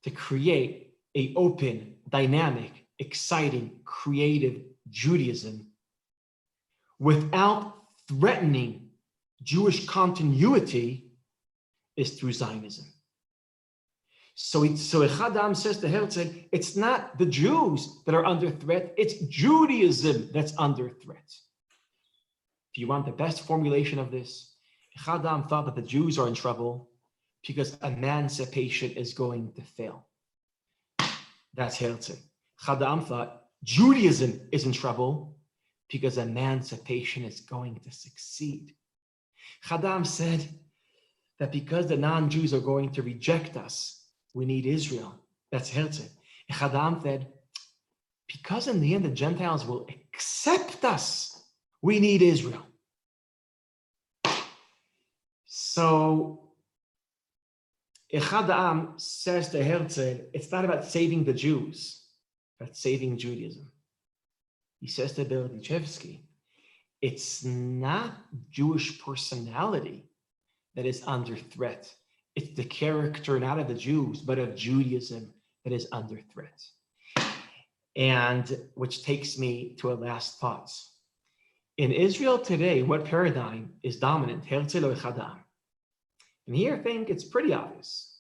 Speaker 1: to create an open, dynamic, exciting, creative Judaism without threatening Jewish continuity is through Zionism. So Echad Ha'am says to Herzl, it's not the Jews that are under threat, it's Judaism that's under threat. If you want the best formulation of this, Echad Ha'am thought that the Jews are in trouble because emancipation is going to fail. That's Herzl. Echad Ha'am thought Judaism is in trouble because emancipation is going to succeed. Echad Ha'am said that because the non-Jews are going to reject us, we need Israel. That's Herzl. Echad Ha'am said, because in the end the Gentiles will accept us, we need Israel. So Echad Ha'am says to Herzl, it's not about saving the Jews, but saving Judaism. He says to Berdichevsky, it's not Jewish personality that is under threat. It's the character not of the Jews, but of Judaism that is under threat. And which takes me to a last thought. In Israel today, what paradigm is dominant, Herzl or Echad Ha'am? And here I think it's pretty obvious.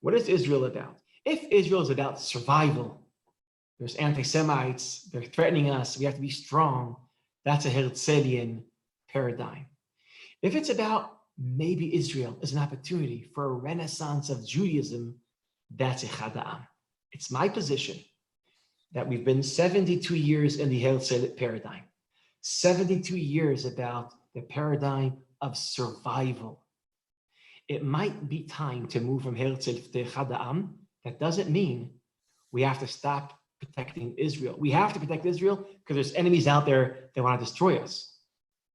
Speaker 1: What is Israel about? If Israel is about survival, there's anti-Semites, they're threatening us, we have to be strong, that's a Herzlian paradigm. If it's about maybe Israel is an opportunity for a renaissance of Judaism, that's Echad Ha'am. It's my position that we've been 72 years in the Herzl paradigm, 72 years about the paradigm of survival. It might be time to move from Herzl to Echad Ha'am. That doesn't mean we have to stop protecting Israel. We have to protect Israel because there's enemies out there that want to destroy us.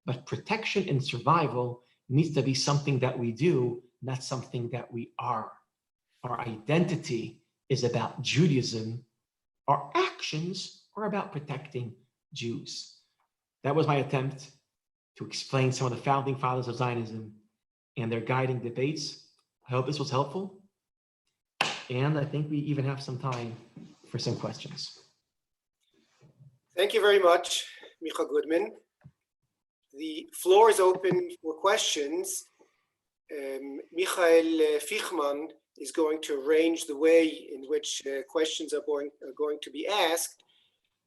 Speaker 1: But protection and survival needs to be something that we do, not something that we are. Our identity is about Judaism. Our actions are about protecting Jews. That was my attempt to explain some of the founding fathers of Zionism and their guiding debates. I hope this was helpful. And I think we even have some time for some questions.
Speaker 2: Thank you very much, Micah Goodman. The floor is open for questions. Michael Fichman is going to arrange the way in which questions are going to be asked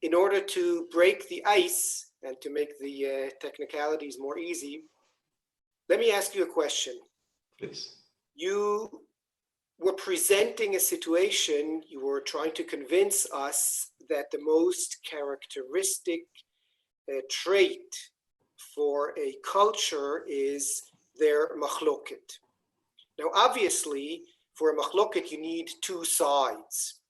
Speaker 2: in order to break the ice and to make the technicalities more easy. Let me ask you a question.
Speaker 1: Please.
Speaker 2: You were presenting a situation, you were trying to convince us that the most characteristic trait for a culture is their machloket. Now, obviously, for a machloket, you need two sides.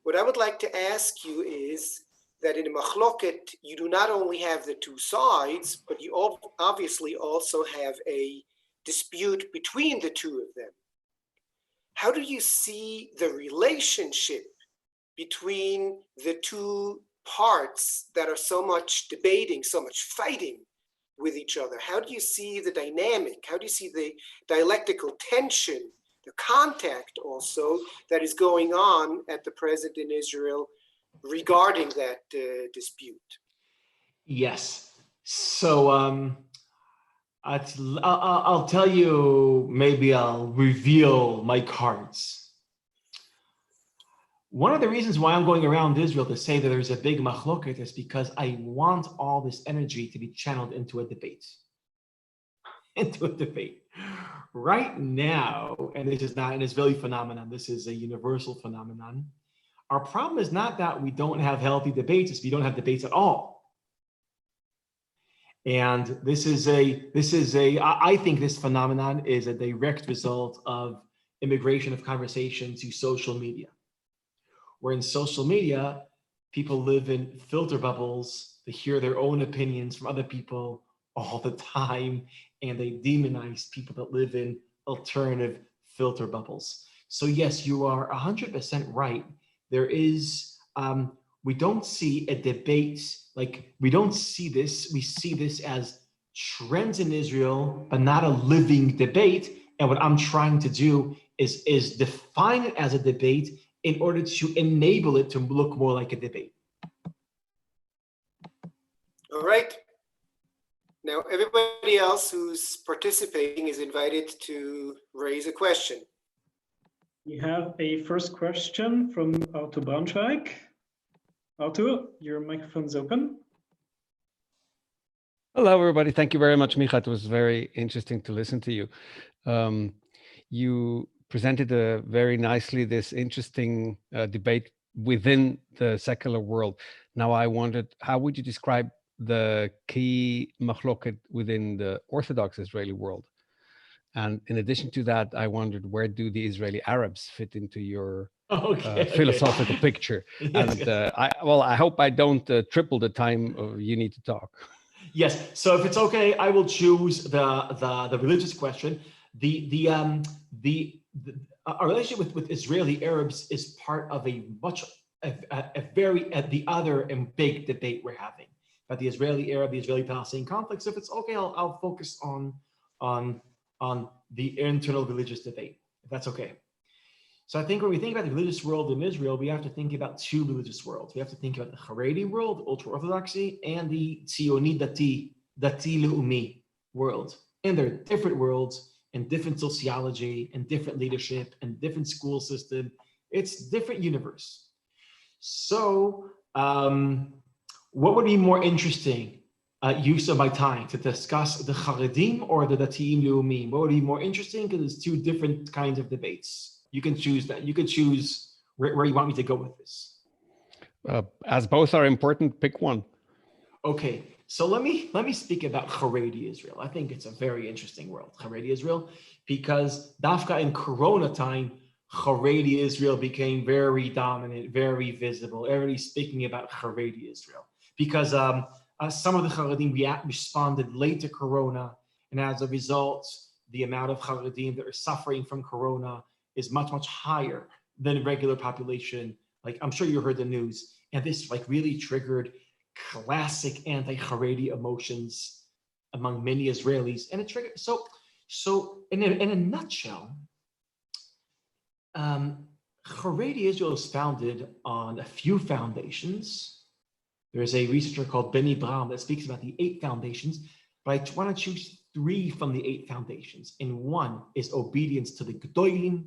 Speaker 2: What I would like to ask you is that in a machloket, you do not only have the two sides, but you obviously also have a dispute between the two of them. How do you see the relationship between the two parts that are so much debating, so much fighting with each other? How do you see the dynamic? How do you see the dialectical tension, the contact also that is going on at the present in Israel regarding that dispute?
Speaker 1: Yes. So I'll tell you, maybe I'll reveal my cards. One of the reasons why I'm going around Israel to say that there's a big machloket is because I want all this energy to be channeled into a debate. Right now, and this is not an Israeli phenomenon, this is a universal phenomenon. Our problem is not that we don't have healthy debates, it's we don't have debates at all. And I think this phenomenon is a direct result of immigration of conversation to social media. Where in social media, people live in filter bubbles, they hear their own opinions from other people all the time, and they demonize people that live in alternative filter bubbles. So yes, you are 100% right. There is, we don't see a debate, like we don't see this, we see this as trends in Israel, but not a living debate. And what I'm trying to do is define it as a debate in order to enable it to look more like a debate.
Speaker 2: All right. Now, everybody else who's participating is invited to raise a question.
Speaker 3: We have a first question from Arthur Braunschweig. Arthur, your microphone is open.
Speaker 4: Hello, everybody. Thank you very much, Micha. It was very interesting to listen to you. You presented very nicely this interesting debate within the secular world. Now, I wondered, how would you describe the key machloket within the Orthodox Israeli world? And in addition to that, I wondered, where do the Israeli Arabs fit into your philosophical picture?
Speaker 1: Yes,
Speaker 4: And I hope I don't triple the time you need to talk.
Speaker 1: Yes. So if it's okay, I will choose the religious question. Our relationship with Israeli Arabs is part of the other and big debate we're having about the Israeli Arab, the Israeli Palestinian conflict. So if it's okay, I'll focus on the internal religious debate, if that's okay. So I think when we think about the religious world in Israel, we have to think about two religious worlds. We have to think about the Haredi world, ultra-Orthodoxy, and the Tzioni Dati Leumi world. And they're different worlds and different sociology and different leadership and different school system. It's different universe. So what would be more interesting use of my time to discuss the Haredim or the Datiim Leumim? What would be more interesting? Because there's two different kinds of debates. You can choose that. You can choose where you want me to go with this.
Speaker 4: As both are important, pick one.
Speaker 1: Okay, so let me speak about Haredi Israel. I think it's a very interesting world, Haredi Israel, because Dafka in Corona time, Haredi Israel became very dominant, very visible. Everybody's speaking about Haredi Israel because some of the Haredim responded late to Corona, and as a result, the amount of Haredim that are suffering from Corona is much, much higher than regular population. Like, I'm sure you heard the news, and this like really triggered classic anti-Haredi emotions among many Israelis, and it triggered. So in a nutshell, Haredi Israel is founded on a few foundations. There's a researcher called Benny Braun that speaks about the 8 foundations, but I want to choose 3 from the 8 foundations. And one is obedience to the Gedolim,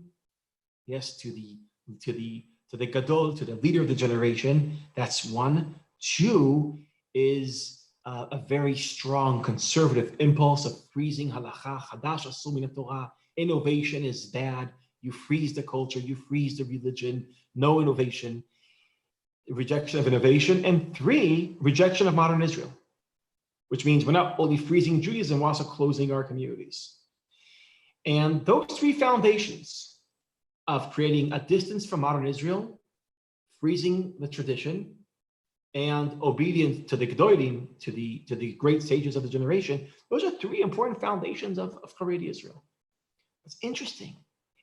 Speaker 1: yes, to the Gadol, to the leader of the generation. That's one. 2 is a very strong conservative impulse of freezing halakha, chadash asur min Torah. Innovation is bad. You freeze the culture, you freeze the religion, no innovation, rejection of innovation. And 3, rejection of modern Israel, which means we're not only freezing Judaism, we're also closing our communities. And those 3 foundations of creating a distance from modern Israel, freezing the tradition, and obedience to the Gedolim, to the great sages of the generation, those are 3 important foundations of Haredi Israel. What's interesting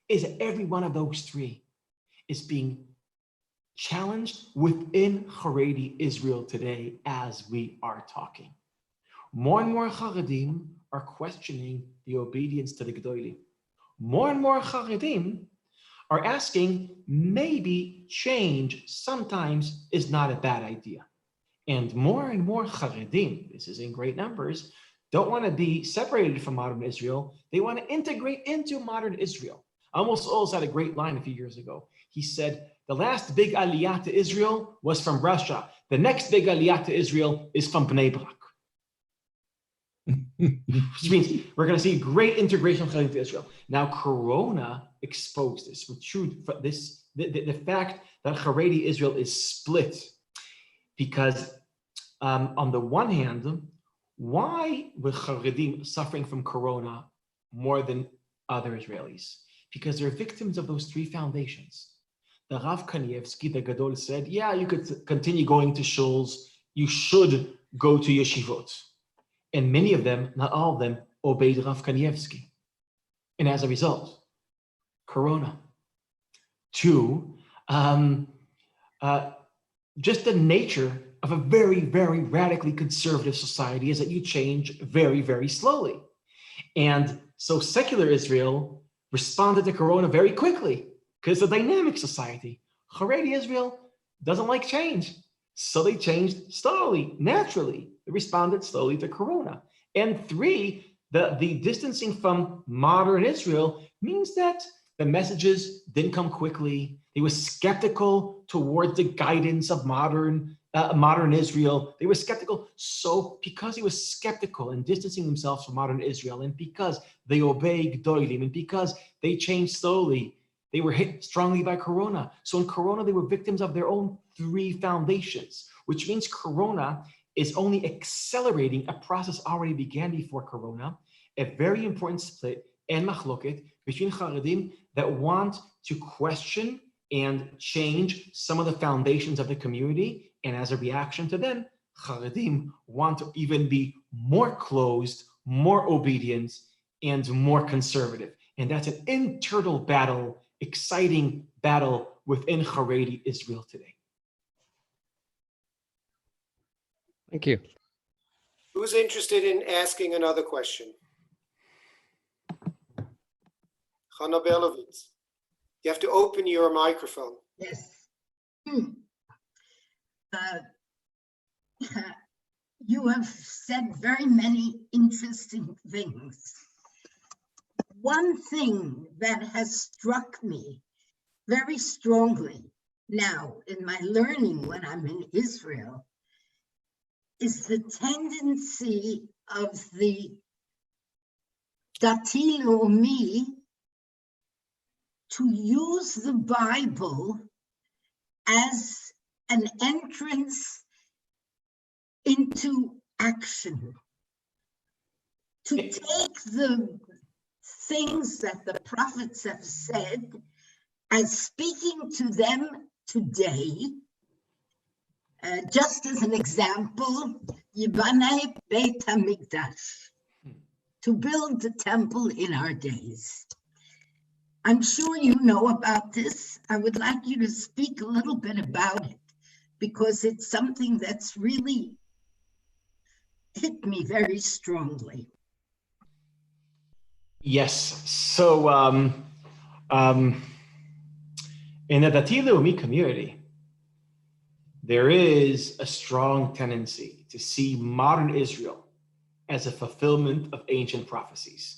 Speaker 1: is that every one of those 3 is being challenged within Haredi Israel today as we are talking. More and more Haredim are questioning the obedience to the Gedolim. More and more Haredim are asking, maybe change sometimes is not a bad idea. And more Haredim, this is in great numbers, don't want to be separated from modern Israel. They want to integrate into modern Israel. Amos Oz had a great line a few years ago. He said, the last big aliyah to Israel was from Russia. The next big aliyah to Israel is from Bnei Brak. Which means we're going to see great integration of Haredim to Israel. Now, Corona exposed this. The fact that Haredi Israel is split, because on the one hand, why were Haredim suffering from Corona more than other Israelis? Because they're victims of those 3 foundations. The Rav Kanievsky, the Gadol, said, yeah, you could continue going to shuls, you should go to yeshivot. And many of them, not all of them, obeyed Rav Kanievsky. And as a result, Corona. 2, just the nature of a very, very radically conservative society is that you change very, very slowly. And so secular Israel responded to Corona very quickly because it's a dynamic society. Haredi Israel doesn't like change. So they changed slowly, naturally. They responded slowly to Corona. And 3, the distancing from modern Israel means that the messages didn't come quickly. They were skeptical towards the guidance of modern Israel. They were skeptical. So because they were skeptical and distancing themselves from modern Israel, and because they obey Gdolim, and because they changed slowly, they were hit strongly by Corona. So in Corona, they were victims of their own 3 foundations, which means Corona is only accelerating a process already began before Corona, a very important split and machloket between Haredim that want to question and change some of the foundations of the community. And as a reaction to them, Haredim want to even be more closed, more obedient, and more conservative. And that's an internal battle, exciting battle within Haredi Israel today.
Speaker 4: Thank you.
Speaker 2: Who's interested in asking another question? Chana Belovitz. You have to open your microphone.
Speaker 5: Yes. You have said very many interesting things. One thing that has struck me very strongly now in my learning when I'm in Israel is the tendency of the Dati Leumi to use the Bible as an entrance into action, to take the things that the prophets have said as speaking to them today. Just as an example, Yibanei Beit HaMikdash, to build the temple in our days. I'm sure you know about this. I would like you to speak a little bit about it because it's something that's really hit me very strongly.
Speaker 1: Yes. So in the Dati Leumi community, there is a strong tendency to see modern Israel as a fulfillment of ancient prophecies.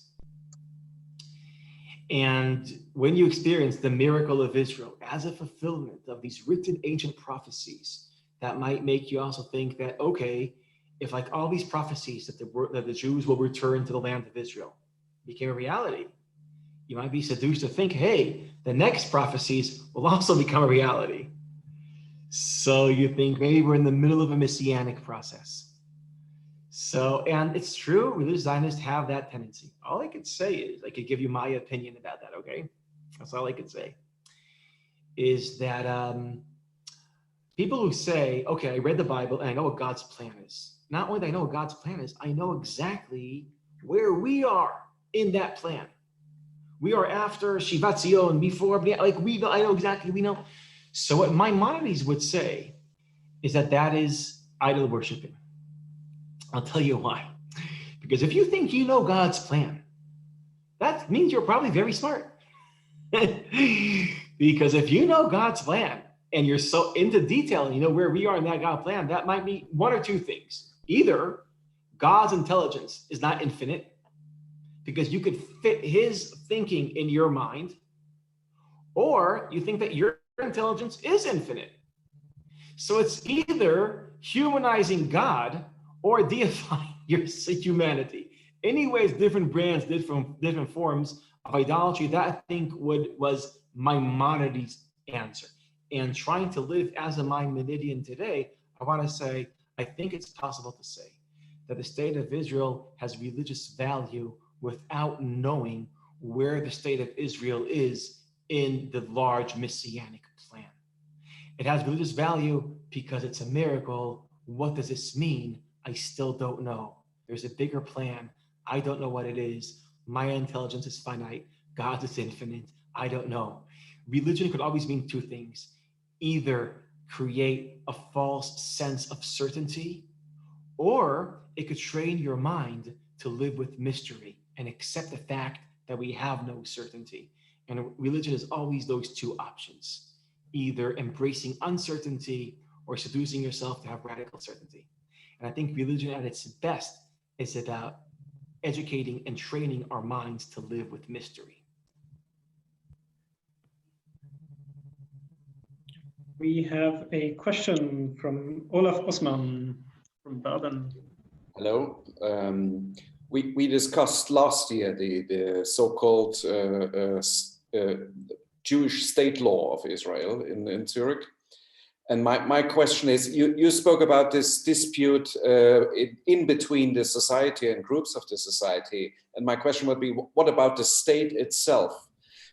Speaker 1: And when you experience the miracle of Israel as a fulfillment of these written ancient prophecies, that might make you also think that, okay, if like all these prophecies that the Jews will return to the land of Israel became a reality, you might be seduced to think, hey, the next prophecies will also become a reality. So you think maybe we're in the middle of a messianic process. So, and it's true, religious Zionists have that tendency. All I could say is, I could give you my opinion about that, okay? That's all I could say, is that people who say, okay, I read the Bible and I know what God's plan is. Not only do I know what God's plan is, I know exactly where we are in that plan. We are after Shivat Zion, before, like I know exactly, we know. So what Maimonides would say is that that is idol worshiping. I'll tell you why. Because if you think you know God's plan, that means you're probably very smart. Because if you know God's plan and you're so into detail and you know where we are in that God plan, that might mean one or two things. Either God's intelligence is not infinite, because you could fit his thinking in your mind, or you think that your intelligence is infinite. So it's either humanizing God or deifying your humanity. Anyways, different brands, different forms of idolatry, that I think was Maimonides' answer. And trying to live as a Maimonidean today, I want to say, I think it's possible to say that the state of Israel has religious value without knowing where the state of Israel is in the large messianic plan. It has religious value because it's a miracle. What does this mean? I still don't know. There's a bigger plan. I don't know what it is. My intelligence is finite. God's is infinite. I don't know. Religion could always mean two things. Either create a false sense of certainty, or it could train your mind to live with mystery and accept the fact that we have no certainty. And religion is always those two options, either embracing uncertainty or seducing yourself to have radical certainty. And I think religion at its best is about educating and training our minds to live with mystery.
Speaker 3: We have a question from Olaf Osman from Baden.
Speaker 6: Hello. We discussed last year the so-called Jewish state law of Israel in Zurich. And my question is, you spoke about this dispute in between the society and groups of the society. And my question would be, what about the state itself?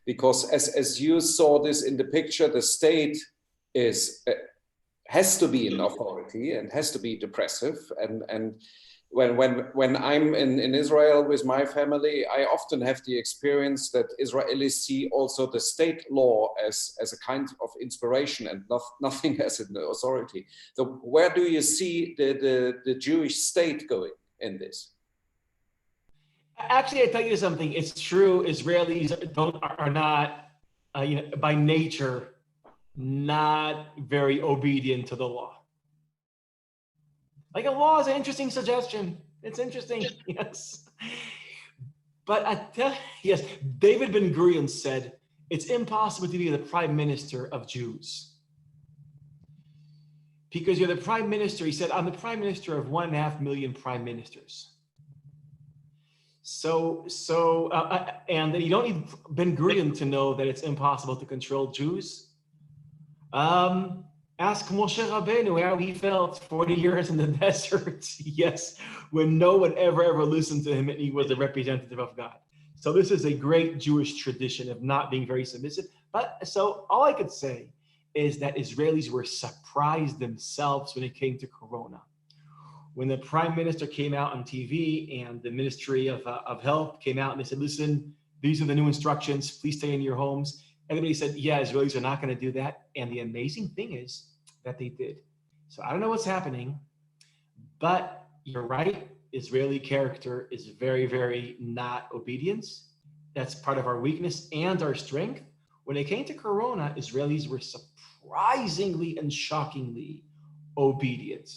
Speaker 6: Because as you saw this in the picture, the state has to be an authority and has to be depressive. And when I'm in Israel with my family, I often have the experience that Israelis see also the state law as a kind of inspiration and nothing as an authority. So where do you see the Jewish state going in this?
Speaker 1: Actually, I tell you something. It's true. Israelis are not, by nature, not very obedient to the law. Like, a law is an interesting suggestion. It's interesting, yes. But I tell you, yes, David Ben-Gurion said, it's impossible to be the prime minister of Jews. Because you're the prime minister, he said, I'm the prime minister of 1.5 million prime ministers. And then you don't need Ben-Gurion to know that it's impossible to control Jews. Ask Moshe Rabbeinu how he felt 40 years in the desert, yes, when no one ever listened to him and he was a representative of God. So this is a great Jewish tradition of not being very submissive. But so all I could say is that Israelis were surprised themselves when it came to Corona. When the prime minister came out on TV and the Ministry of Health came out and they said, listen, these are the new instructions, please stay in your homes. Everybody said, yeah, Israelis are not going to do that. And the amazing thing is that they did. So I don't know what's happening, but you're right. Israeli character is very, very not obedience. That's part of our weakness and our strength. When it came to Corona, Israelis were surprisingly and shockingly obedient.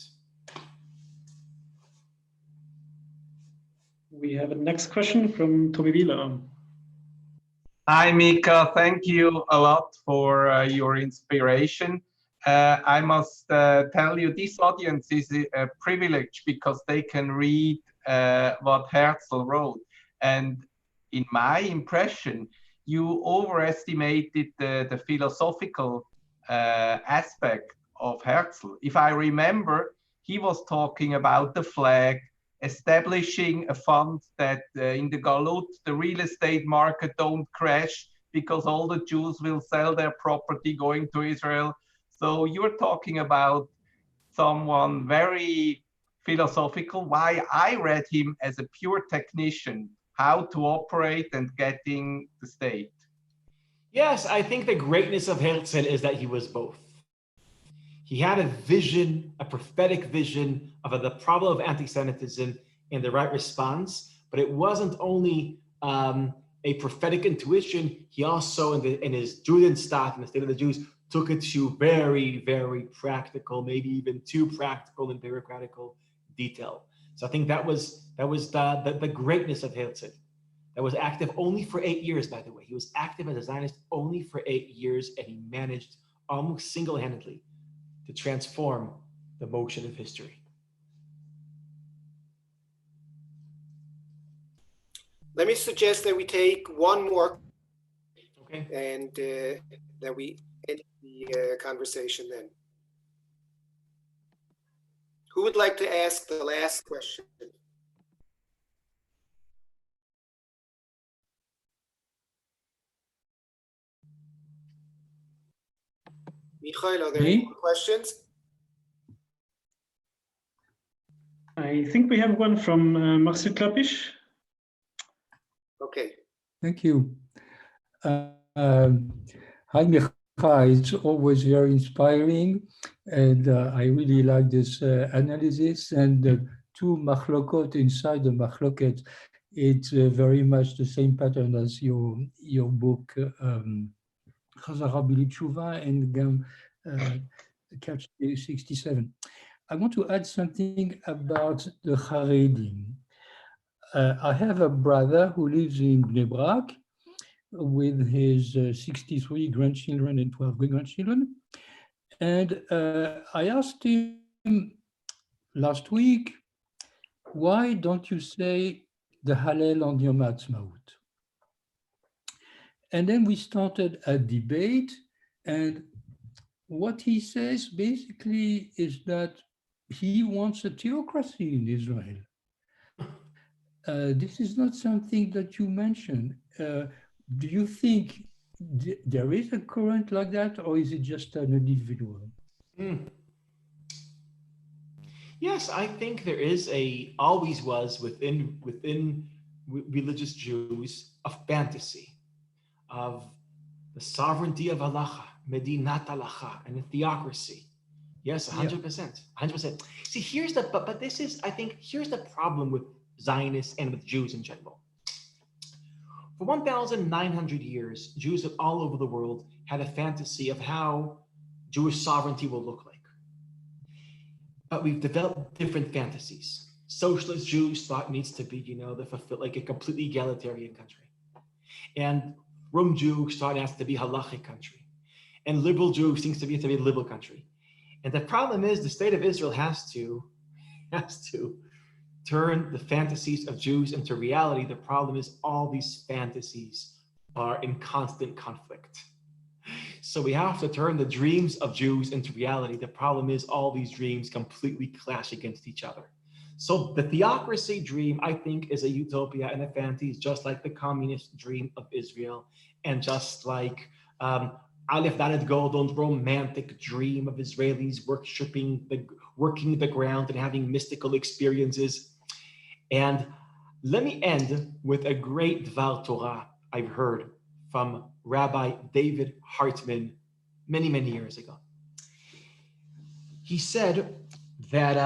Speaker 3: We have a next question from Toby Wieler.
Speaker 7: Hi, Micah. Thank you a lot for your inspiration. I must tell you, this audience is a privilege because they can read what Herzl wrote. And in my impression, you overestimated the philosophical aspect of Herzl. If I remember, he was talking about the flag, establishing a fund that in the Galut, the real estate market don't crash because all the Jews will sell their property going to Israel. So you're talking about someone very philosophical. Why I read him as a pure technician, how to operate and getting the state.
Speaker 1: Yes, I think the greatness of Herzl is that he was both. He had a vision, a prophetic vision of the problem of anti-Semitism and the right response, but it wasn't only a prophetic intuition. He also, in his Judenstaat, in the state of the Jews, took it to very, very practical, maybe even too practical and bureaucratical detail. So I think that was the greatness of Herzl. That was active only for 8 years, by the way. He was active as a Zionist only for 8 years, and he managed almost single-handedly to transform the motion of history.
Speaker 2: Let me suggest that we take one more,
Speaker 1: Okay.
Speaker 2: and that we end the conversation then. Who would like to ask the last question? Michael, are there any more questions?
Speaker 3: I think we have one from Marcel Klapisch.
Speaker 2: Okay.
Speaker 8: Thank you. Hi, Micha. It's always very inspiring, and I really like this analysis and the two machlokot inside the machloket. It's very much the same pattern as your book, Chazara B'Tshuva and Catch 67. I want to add something about the Haredim. I have a brother who lives in Bnei Brak with his 63 grandchildren and 12 great-grandchildren. And I asked him last week, why don't you say the Hallel on Yom Ha'atzmaut? And then we started a debate, and what he says basically is that he wants a theocracy in Israel. This is not something that you mentioned. Do you think there is a current like that, or is it just an individual?
Speaker 1: Yes, I think there is always was within religious Jews a fantasy of the sovereignty of halacha, medinat halacha, and a theocracy. Yes, 100%, 100%. See, here's the problem with Zionists and with Jews in general. For 1,900 years, Jews all over the world had a fantasy of how Jewish sovereignty will look like. But we've developed different fantasies. Socialist Jews thought it needs to be, like a completely egalitarian country. And Rum Jews thought it has to be halachic country. And liberal Jews thinks to be a liberal country. And the problem is the state of Israel has to turn the fantasies of Jews into reality. The problem is all these fantasies are in constant conflict. So we have to turn the dreams of Jews into reality. The problem is all these dreams completely clash against each other. So the theocracy dream, I think, is a utopia and a fantasy, just like the communist dream of Israel, and just like Aleph Dalet Goldon's romantic dream of Israelis working the ground and having mystical experiences. And let me end with a great Dvar Torah I've heard from Rabbi David Hartman many, many years ago. He said that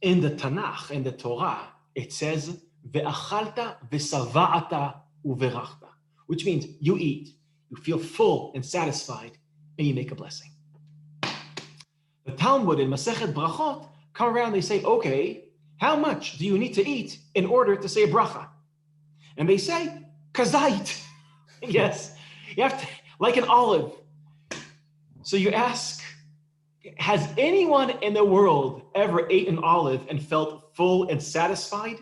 Speaker 1: in the Tanakh, in the Torah, it says, Ve'achalta ve'sava'ata uverachta, which means you eat, you feel full and satisfied, and you make a blessing. The Talmud in Masechet Brachot come around, they say, okay, how much do you need to eat in order to say a bracha? And they say, kazait. Yes, you have to, like an olive. So you ask, has anyone in the world ever ate an olive and felt full and satisfied?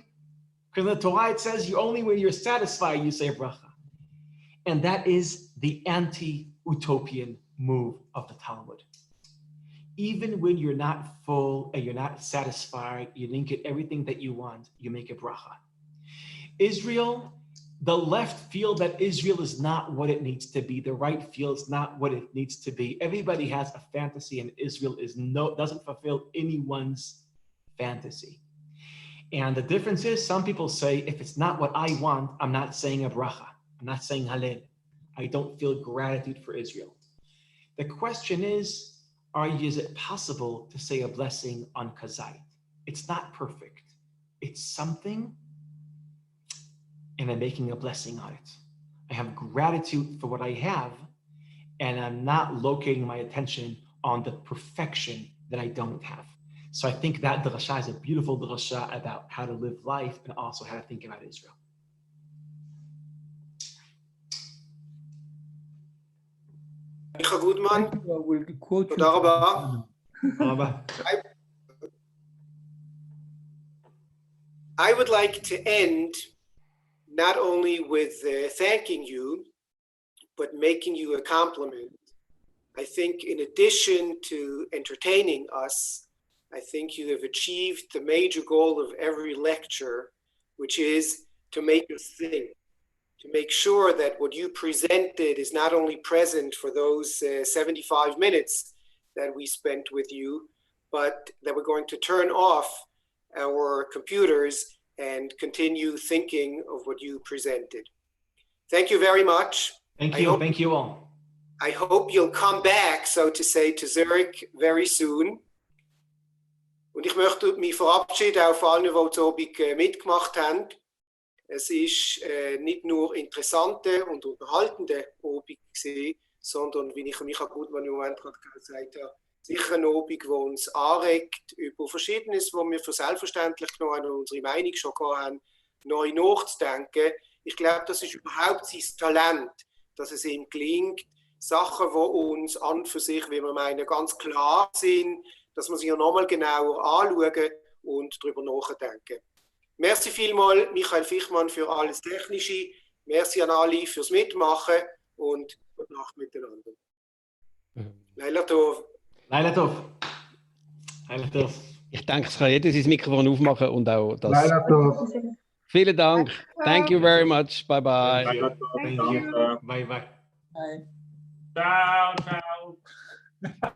Speaker 1: Because in the Torah it says only when you're satisfied you say bracha. And that is the anti-utopian move of the Talmud. Even when you're not full and you're not satisfied, you didn't get everything that you want, you make a bracha. Israel, the left feel that Israel is not what it needs to be. The right feels not what it needs to be. Everybody has a fantasy, and Israel doesn't fulfill anyone's fantasy. And the difference is, some people say, if it's not what I want, I'm not saying a bracha. I'm not saying Hallel. I don't feel gratitude for Israel. The question is it possible to say a blessing on Kazait? It's not perfect. It's something, and I'm making a blessing on it. I have gratitude for what I have, and I'm not locating my attention on the perfection that I don't have. So I think that drasha is a beautiful drasha about how to live life and also how to think about Israel.
Speaker 2: Micah Goodman,
Speaker 8: I will quote you.
Speaker 2: תודה רבה. I would like to end not only with thanking you, but making you a compliment. I think in addition to entertaining us, I think you have achieved the major goal of every lecture, which is to make us think, to make sure that what you presented is not only present for those 75 minutes that we spent with you, but that we're going to turn off our computers and continue thinking of what you presented. Thank you very much.
Speaker 1: Thank you. Thank you all.
Speaker 2: I hope you'll come back, so to say, to Zurich very soon. Und ich möchte mich verabschieden auch von allen, die heute Abend mitgemacht haben. Es ist nicht nur interessante und unterhaltende Abend gewesen, sondern, wie ich Micah Goodman im Moment gerade gesagt habe, sicher ein Abend, der uns anregt, über Verschiedenes, was wir für selbstverständlich genommen haben und unsere Meinung schon gehabt haben, neu nachzudenken. Ich glaube, das ist überhaupt sein Talent, dass es ihm gelingt, Sachen, die uns an für sich, wie wir meinen, ganz klar sind, dass wir sie ja nochmal genauer anschauen und darüber nachdenken. Merci vielmals, Michael Fichmann, für alles Technische. Merci an alle fürs Mitmachen und gute Nacht miteinander. Laila Tov.
Speaker 1: Laila Tov. Laila Tov.
Speaker 4: Ich denke, es kann jeder sein Mikrofon aufmachen und auch das.
Speaker 7: Laila Tov.
Speaker 4: Vielen Dank. Thank you very much. Bye bye.
Speaker 1: Thank you. Thank you. Bye bye.
Speaker 8: Bye.
Speaker 3: Ciao, ciao.